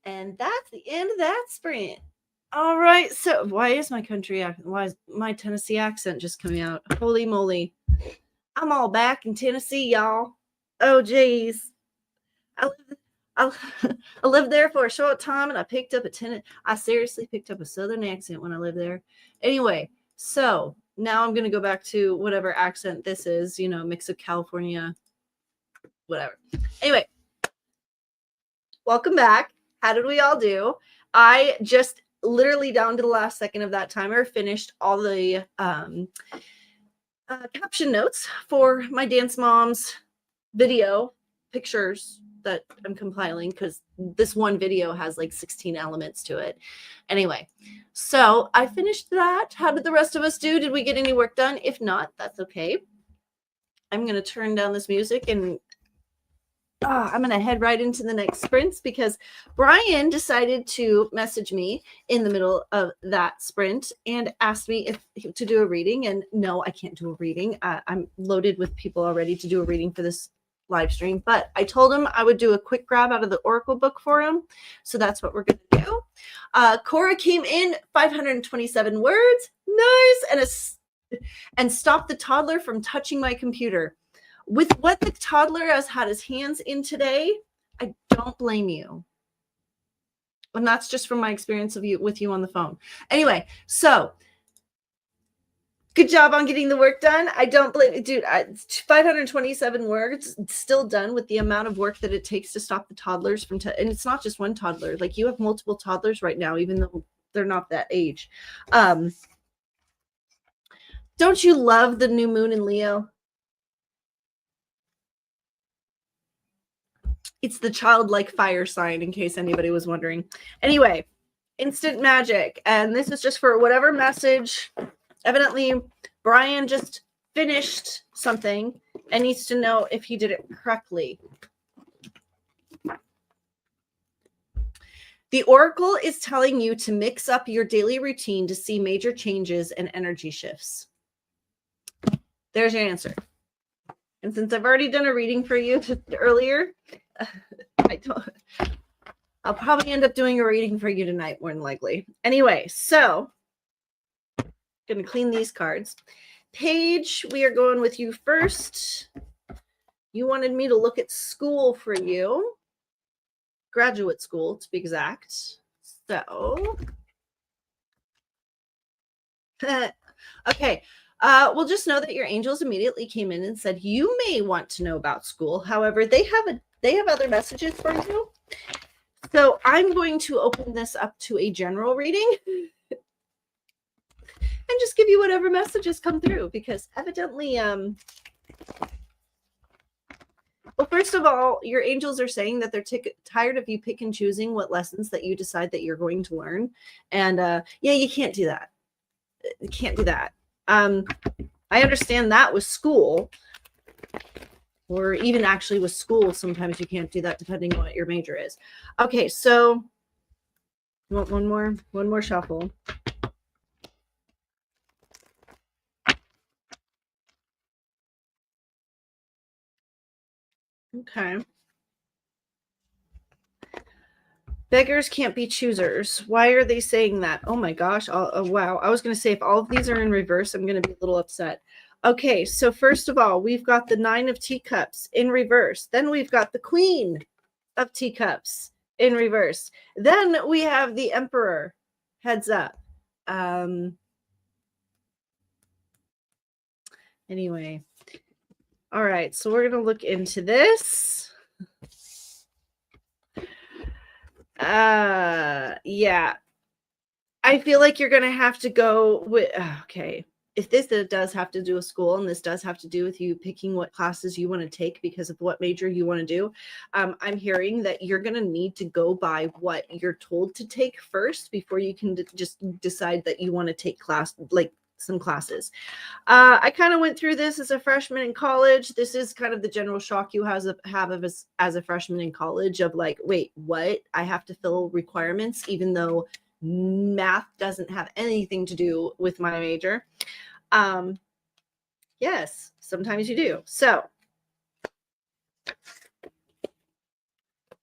And that's the end of that sprint. All right. So why is my why is my Tennessee accent just coming out? Holy moly. I'm all back in Tennessee, y'all. Oh, geez. I lived there for a short time, and I picked up I seriously picked up a Southern accent when I lived there. Anyway, so now I'm going to go back to whatever accent this is, mix of California, whatever. Anyway, welcome back. How did we all do? I just literally down to the last second of that timer finished all the caption notes for my Dance Moms video pictures that I'm compiling, because this one video has like 16 elements to it. Anyway, so I finished that. How did the rest of us do? Did we get any work done? If not, that's okay. I'm going to turn down this music and I'm going to head right into the next sprints, because Brian decided to message me in the middle of that sprint and asked me to do a reading. And no, I can't do a reading. I'm loaded with people already to do a reading for this live stream, but I told him I would do a quick grab out of the Oracle book for him. So that's what we're going to do. Cora came in 527 words. Nice. And stopped the toddler from touching my computer. With what the toddler has had his hands in today, I don't blame you. And that's just from my experience with you on the phone. Anyway, so good job on getting the work done. I don't blame you, dude. 527 words still done with the amount of work that it takes to stop the toddlers from, and it's not just one toddler. Like, you have multiple toddlers right now, even though they're not that age. Don't you love the new moon in Leo? It's the childlike fire sign, in case anybody was wondering. Anyway, instant magic. And this is just for whatever message. Evidently, Brian just finished something and needs to know if he did it correctly. The Oracle is telling you to mix up your daily routine to see major changes and energy shifts. There's your answer. And since I've already done a reading for you earlier, I'll probably end up doing a reading for you tonight, more than likely. Anyway, so I'm going to clean these cards. Paige, we are going with you first. You wanted me to look at school for you. Graduate school, to be exact. So, okay. We'll just know that your angels immediately came in and said you may want to know about school. However, they have other messages for you. So I'm going to open this up to a general reading and just give you whatever messages come through, because evidently, well, first of all, your angels are saying that they're tired of you pick and choosing what lessons that you decide that you're going to learn. And yeah, you can't do that. You can't do that. I understand that with school, or even actually with school, sometimes you can't do that depending on what your major is. Okay, so you want one more shuffle. Okay. Beggars can't be choosers. Why are they saying that? Oh my gosh. Oh, wow. I was going to say, if all of these are in reverse, I'm going to be a little upset. Okay, so first of all, we've got the 9 of Teacups in reverse. Then we've got the Queen of Teacups in reverse. Then we have the Emperor. Heads up. Anyway. All right, so we're going to look into this. Yeah. I feel like you're going to have to go with, okay. If this does have to do with school, and this does have to do with you picking what classes you want to take because of what major you want to do, I'm hearing that you're going to need to go by what you're told to take first before you can just decide that you want to take some classes. I kind of went through this as a freshman in college. This is kind of the general shock you have as a freshman in college of like, wait, what? I have to fill requirements even though math doesn't have anything to do with my major. Yes, sometimes you do. So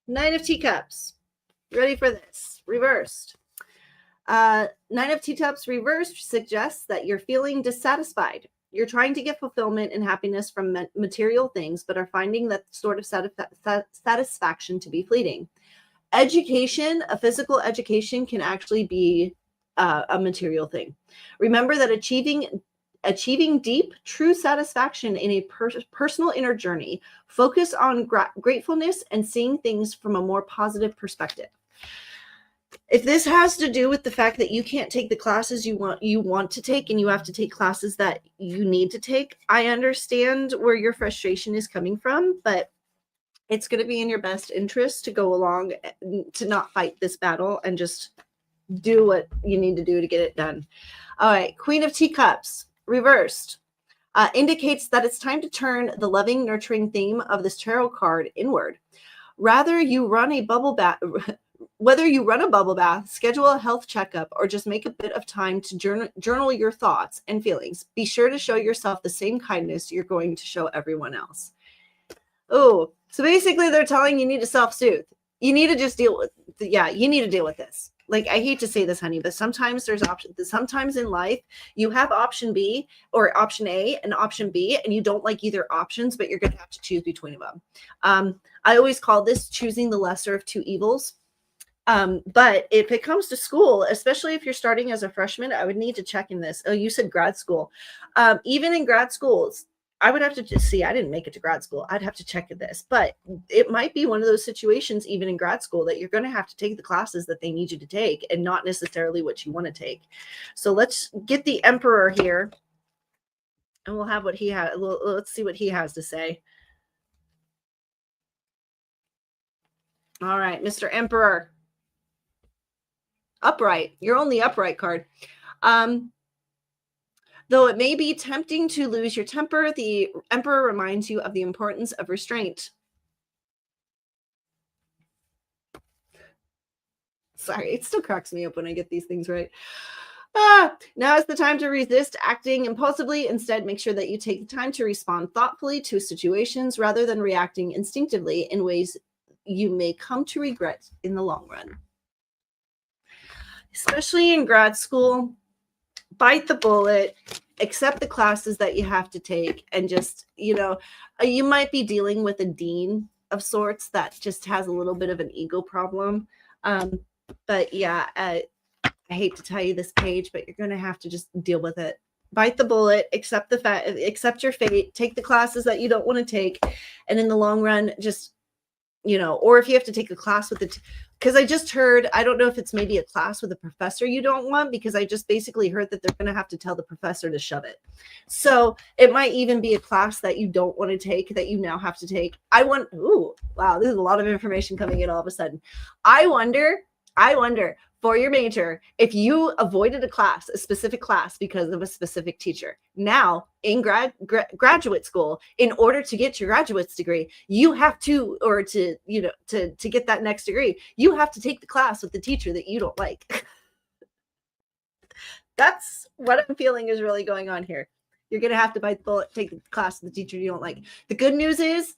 9 of Teacups. Ready for this? Reversed. Nine of Teacups reversed suggests that you're feeling dissatisfied. You're trying to get fulfillment and happiness from material things, but are finding that sort of satisfaction to be fleeting. Education, a physical education, can actually be a material thing. Remember that achieving deep, true satisfaction in a personal inner journey. Focus on gratefulness and seeing things from a more positive perspective. If this has to do with the fact that you can't take the classes you want to take, and you have to take classes that you need to take, I understand where your frustration is coming from, but it's going to be in your best interest to go along, to not fight this battle and just do what you need to do to get it done. All right, Queen of Teacups, reversed, indicates that it's time to turn the loving, nurturing theme of this tarot card inward. Whether you run a bubble bath, schedule a health checkup, or just make a bit of time to journal your thoughts and feelings, be sure to show yourself the same kindness you're going to show everyone else. Oh, so basically they're telling you need to self-soothe. You need to just deal with, you need to deal with this. Like, I hate to say this, honey, but sometimes there's options. Sometimes in life, you have option B or option A and option B, and you don't like either options, but you're going to have to choose between them. I always call this choosing the lesser of two evils. But if it comes to school, especially if you're starting as a freshman, I would need to check in this. Oh, you said grad school. Even in grad schools, I would have to just see, I didn't make it to grad school. I'd have to check this, but it might be one of those situations, even in grad school, that you're going to have to take the classes that they need you to take and not necessarily what you want to take. So let's get the Emperor here and we'll have what he has. Let's see what he has to say. All right, Mr. Emperor. Upright. Your only upright card. Though it may be tempting to lose your temper, the Emperor reminds you of the importance of restraint. Sorry, it still cracks me up when I get these things right. Now is the time to resist acting impulsively. Instead, make sure that you take the time to respond thoughtfully to situations rather than reacting instinctively in ways you may come to regret in the long run. Especially in grad school, bite the bullet, accept the classes that you have to take, and just, you might be dealing with a dean of sorts that just has a little bit of an ego problem. But yeah, I hate to tell you this, Paige, but you're going to have to just deal with it. Bite the bullet, accept your fate, take the classes that you don't want to take. And in the long run, just, or if you have to take a class with because I just heard, I don't know if it's maybe a class with a professor you don't want, because I just basically heard that they're going to have to tell the professor to shove it. So it might even be a class that you don't want to take that you now have to take. Ooh, wow, this is a lot of information coming in all of a sudden. I wonder for your major, if you avoided a specific class because of a specific teacher. Now in graduate school, in order to get your graduate's degree, you have to, or to get that next degree, you have to take the class with the teacher that you don't like. That's what I'm feeling is really going on here. You're going to have to bite the bullet, take the class with the teacher you don't like. The good news is,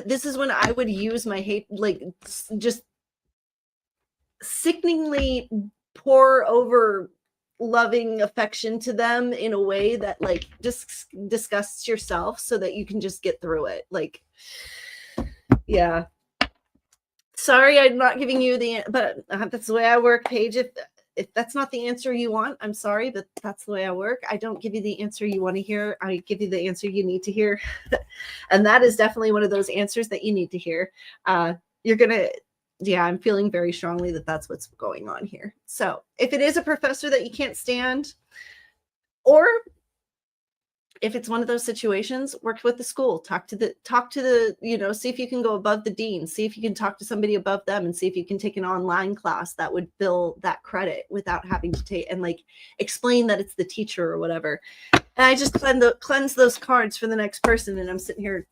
this is when I would use my hate, like, just sickeningly pour over loving affection to them in a way that, like, just disgusts yourself so that you can just get through it. Like, yeah. Sorry, I'm not giving you but that's the way I work, Paige. If that's not the answer you want, I'm sorry, but that's the way I work. I don't give you the answer you want to hear. I give you the answer you need to hear. And that is definitely one of those answers that you need to hear. I'm feeling very strongly that that's what's going on here. So if it is a professor that you can't stand, or if it's one of those situations, work with the school, talk to the, see if you can go above the dean, see if you can talk to somebody above them, and see if you can take an online class that would fill that credit without having to take, and like explain that it's the teacher or whatever. And I just cleanse those cards for the next person. And I'm sitting here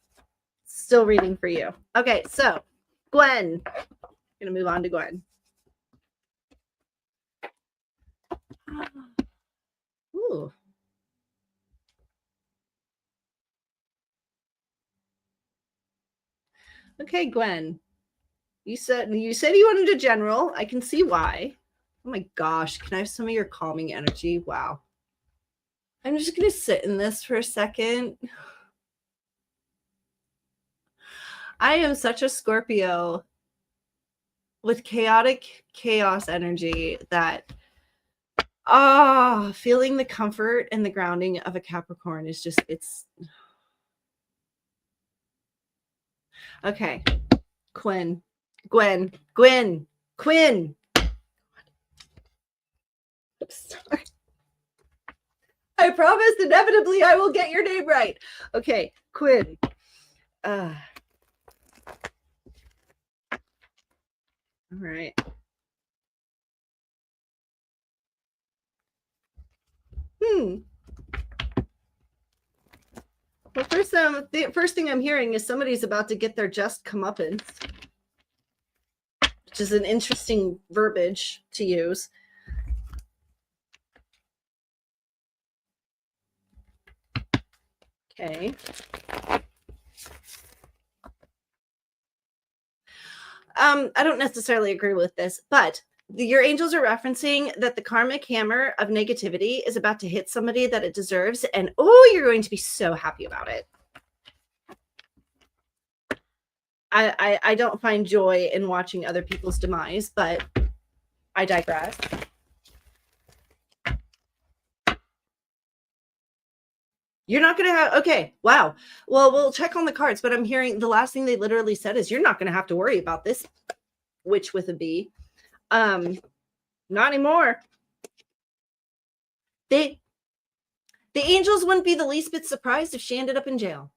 still reading for you. Okay. So Gwen, I'm going to move on to Gwen. Ooh. Okay, Gwen. You said you wanted a general. I can see why. Oh my gosh, can I have some of your calming energy? Wow. I'm just going to sit in this for a second. I am such a Scorpio with chaotic chaos energy that feeling the comfort and the grounding of a Capricorn is just, it's okay. Gwen. I'm sorry. I promise inevitably I will get your name right. Okay, Quinn. All right. Well, the first thing I'm hearing is somebody's about to get their just comeuppance, which is an interesting verbiage to use. Okay. I don't necessarily agree with this, but your angels are referencing that the karmic hammer of negativity is about to hit somebody that it deserves, and you're going to be so happy about it. I don't find joy in watching other people's demise, but I digress. You're not going to have, okay, wow. Well, we'll check on the cards, but I'm hearing the last thing they literally said is you're not going to have to worry about this witch with a B. Not anymore. The angels wouldn't be the least bit surprised if she ended up in jail.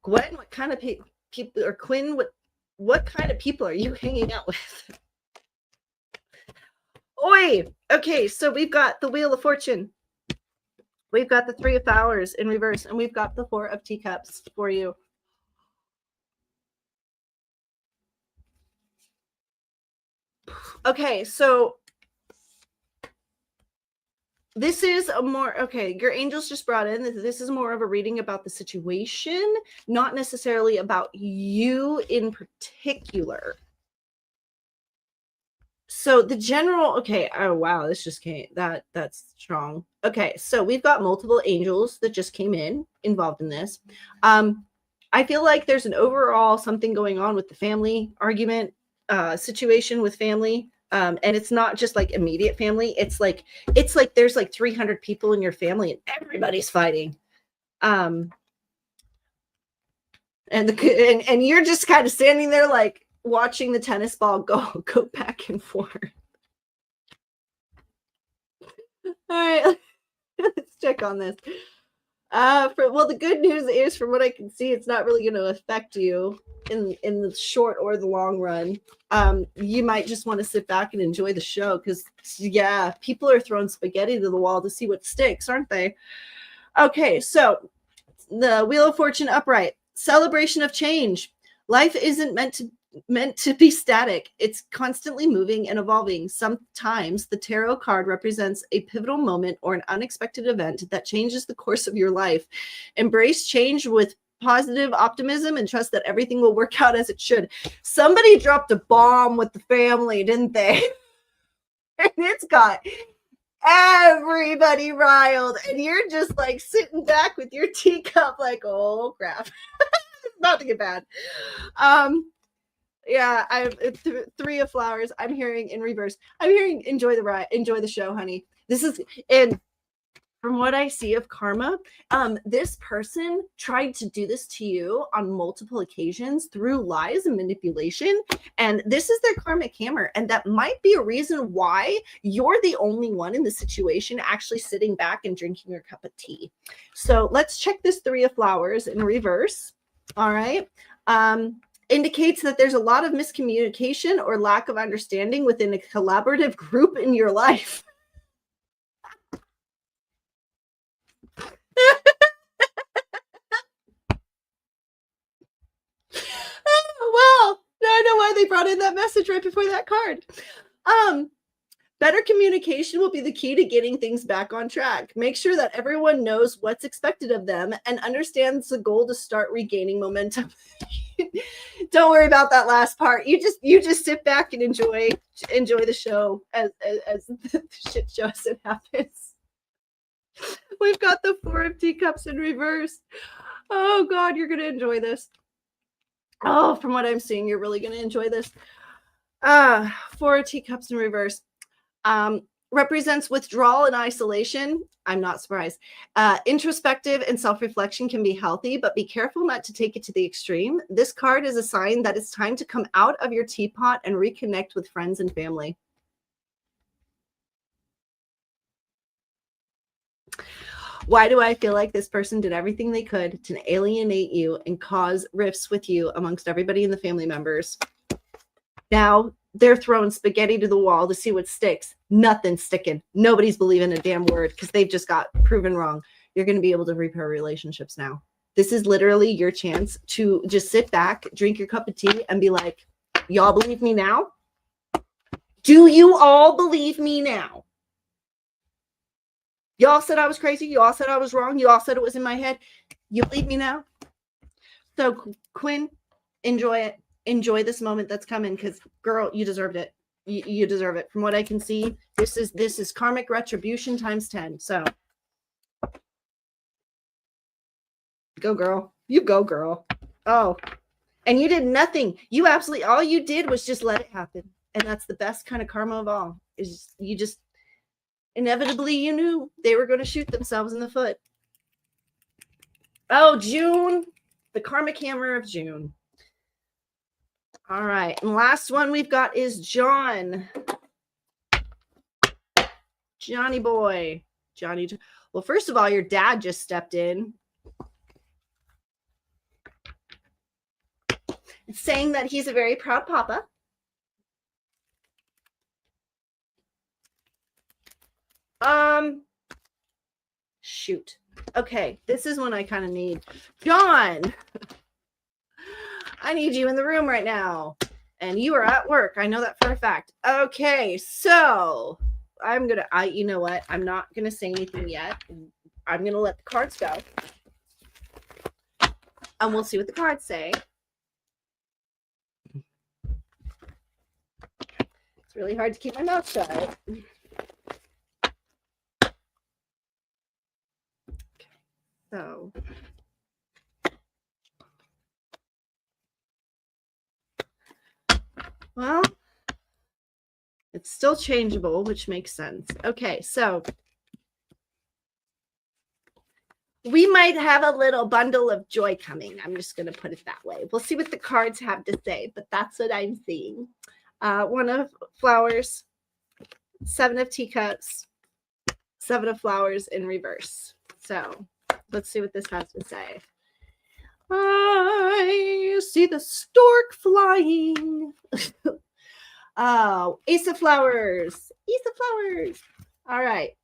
Gwen, what kind of people, or Quinn, what kind of people are you hanging out with? Oi! Okay, so we've got the Wheel of Fortune. We've got the Three of Flowers in reverse, and we've got the Four of Teacups for you. Okay, so this is a more, okay, your angels just brought in, this is more of a reading about the situation, not necessarily about you in particular. So the general, okay, oh wow, this just came, that's strong. Okay, so we've got multiple angels that just came in involved in this. I feel like there's an overall something going on with the family argument situation with family. And it's not just like immediate family. It's like there's like 300 people in your family and everybody's fighting. And you're just kind of standing there like watching the tennis ball go back and forth. All right, let's check on this. Well, the good news is, from what I can see, it's not really going to affect you in the short or the long run. You might just want to sit back and enjoy the show because, yeah, people are throwing spaghetti to the wall to see what sticks, aren't they? Okay, so the Wheel of Fortune upright, celebration of change. Life isn't meant to be static. It's constantly moving and evolving. Sometimes the tarot card represents a pivotal moment or an unexpected event that changes the course of your life. Embrace change with positive optimism and trust that everything will work out as it should. Somebody dropped a bomb with the family, didn't they? And it's got everybody riled, and you're just like sitting back with your teacup like, oh crap. It's about to get bad. Yeah, I Three of Flowers. I'm hearing in reverse. I'm hearing enjoy the ride, enjoy the show, honey. This is, and from what I see of karma, this person tried to do this to you on multiple occasions through lies and manipulation, and this is their karmic hammer, and that might be a reason why you're the only one in the situation actually sitting back and drinking your cup of tea. So let's check this Three of Flowers in reverse. All right. Indicates that there's a lot of miscommunication or lack of understanding within a collaborative group in your life. Well, now I know why they brought in that message right before that card. Better communication will be the key to getting things back on track. Make sure that everyone knows what's expected of them and understands the goal to start regaining momentum. Don't worry about that last part. You just sit back and enjoy the show as the shit show as it happens. We've got the 4 of teacups in reverse. Oh God, you're gonna enjoy this. Oh, from what I'm seeing, you're really gonna enjoy this. 4 of teacups in reverse. Represents withdrawal and isolation. I'm not surprised. Introspective and self-reflection can be healthy, but be careful not to take it to the extreme. This card is a sign that it's time to come out of your teapot and reconnect with friends and family. Why do I feel like this person did everything they could to alienate you and cause rifts with you amongst everybody in the family members? Now they're throwing spaghetti to the wall to see what sticks. Nothing's sticking. Nobody's believing a damn word because they've just got proven wrong. You're going to be able to repair relationships now. This is literally your chance to just sit back, drink your cup of tea, and be like, y'all believe me now? Do you all believe me now? Y'all said I was crazy. Y'all said I was wrong. Y'all said it was in my head. You believe me now? So, Quinn, enjoy it. Enjoy this moment that's coming because, girl, you deserved it. You deserve it. From what I can see, this is karmic retribution times 10. So, go, girl. You go, girl. Oh, and you did nothing. You absolutely, all you did was just let it happen. And that's the best kind of karma of all. Is you just, inevitably, you knew they were going to shoot themselves in the foot. Oh, June. The karmic hammer of June. All right. And last one we've got is John. Johnny boy. Johnny. Well, first of all, your dad just stepped in. Saying that he's a very proud papa. Shoot. Okay, this is one I kind of need. John, I need you in the room right now. And you are at work. I know that for a fact. Okay, so you know what? I'm not gonna say anything yet. I'm gonna let the cards go. And we'll see what the cards say. It's really hard to keep my mouth shut. So, well, it's still changeable, which makes sense. Okay, so we might have a little bundle of joy coming. I'm just going to put it that way. We'll see what the cards have to say, but that's what I'm seeing. 1 of flowers, 7 of teacups, 7 of flowers in reverse. So let's see what this has to say. I see the stork flying. Oh, Ace of Flowers. Ace of Flowers. All right.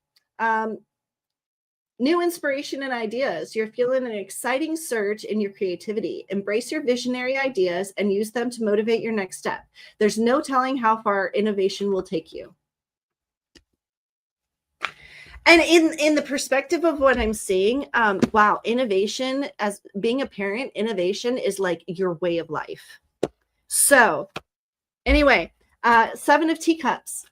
New inspiration and ideas. You're feeling an exciting surge in your creativity. Embrace your visionary ideas and use them to motivate your next step. There's no telling how far innovation will take you. And in the perspective of what I'm seeing, wow, innovation, as being a parent, innovation is like your way of life. So anyway, 7 of teacups.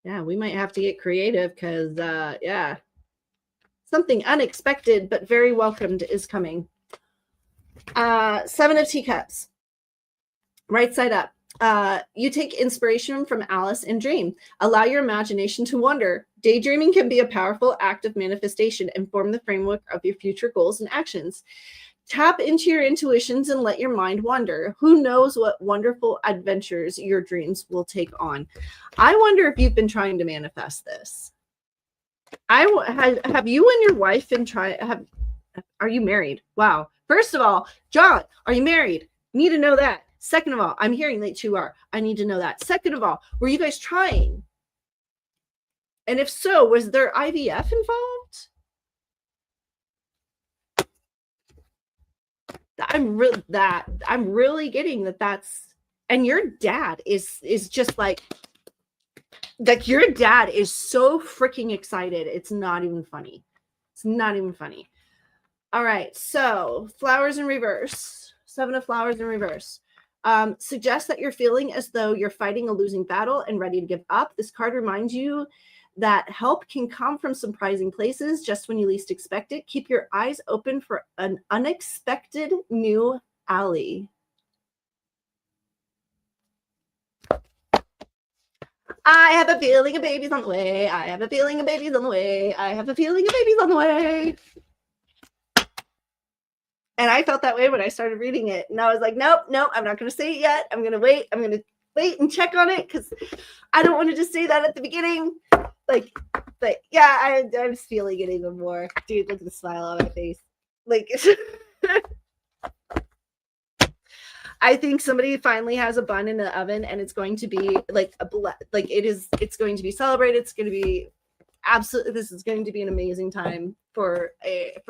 Yeah, we might have to get creative because, yeah, something unexpected but very welcomed is coming. 7 of teacups. Right side up. You take inspiration from Alice in Dream. Allow your imagination to wander. Daydreaming can be a powerful act of manifestation and form the framework of your future goals and actions. Tap into your intuitions and let your mind wander. Who knows what wonderful adventures your dreams will take on? I wonder if you've been trying to manifest this. Have you and your wife been trying? Are you married? Wow. First of all, John, are you married? Need to know that. Second of all, I'm hearing that you are. I need to know that. Second of all, were you guys trying? And if so, was there IVF involved? I'm really getting that. That's, and your dad is just like, Like your dad is so freaking excited. It's not even funny. It's not even funny. All right. So flowers in reverse. 7 of flowers in reverse. Suggests that you're feeling as though you're fighting a losing battle and ready to give up. This card reminds you that help can come from surprising places just when you least expect it. Keep your eyes open for an unexpected new ally. I have a feeling a baby's on the way. I have a feeling a baby's on the way. I have a feeling a baby's on the way. And I felt that way when I started reading it. And I was like, nope, I'm not going to say it yet. I'm going to wait. I'm going to wait and check on it because I don't want to just say that at the beginning. Like, but yeah, I'm feeling it even more. Dude, look at the smile on my face. Like, I think somebody finally has a bun in the oven and it's going to be like it's going to be celebrated. It's going to be absolutely, this is going to be an amazing time for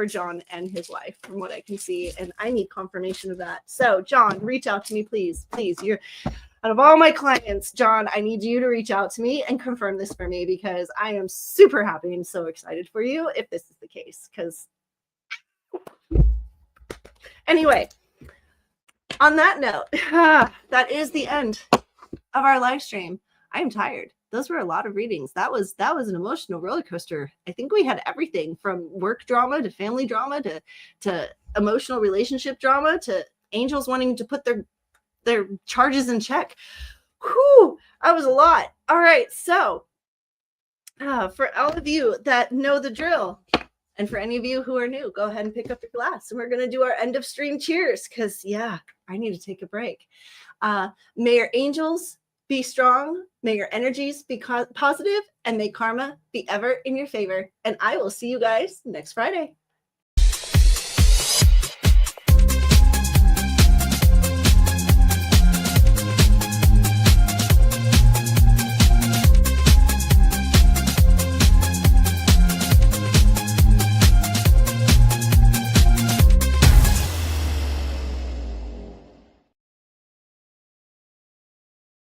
John and his wife from what I can see. And I need confirmation of that. So John, reach out to me, please. You're out of all my clients, John, I need you to reach out to me and confirm this for me because I am super happy and so excited for you if this is the case. Because anyway, on that note, that is the end of our live stream. I'm tired. Those were a lot of readings. That was an emotional roller coaster. I think we had everything from work drama to family drama to emotional relationship drama to angels wanting to put their charges in check. Whew, that was a lot. All right, so for all of you that know the drill, and for any of you who are new, go ahead and pick up your glass. And we're going to do our end of stream cheers because, yeah, I need to take a break. May your angels be strong. May your energies be positive. And may karma be ever in your favor. And I will see you guys next Friday.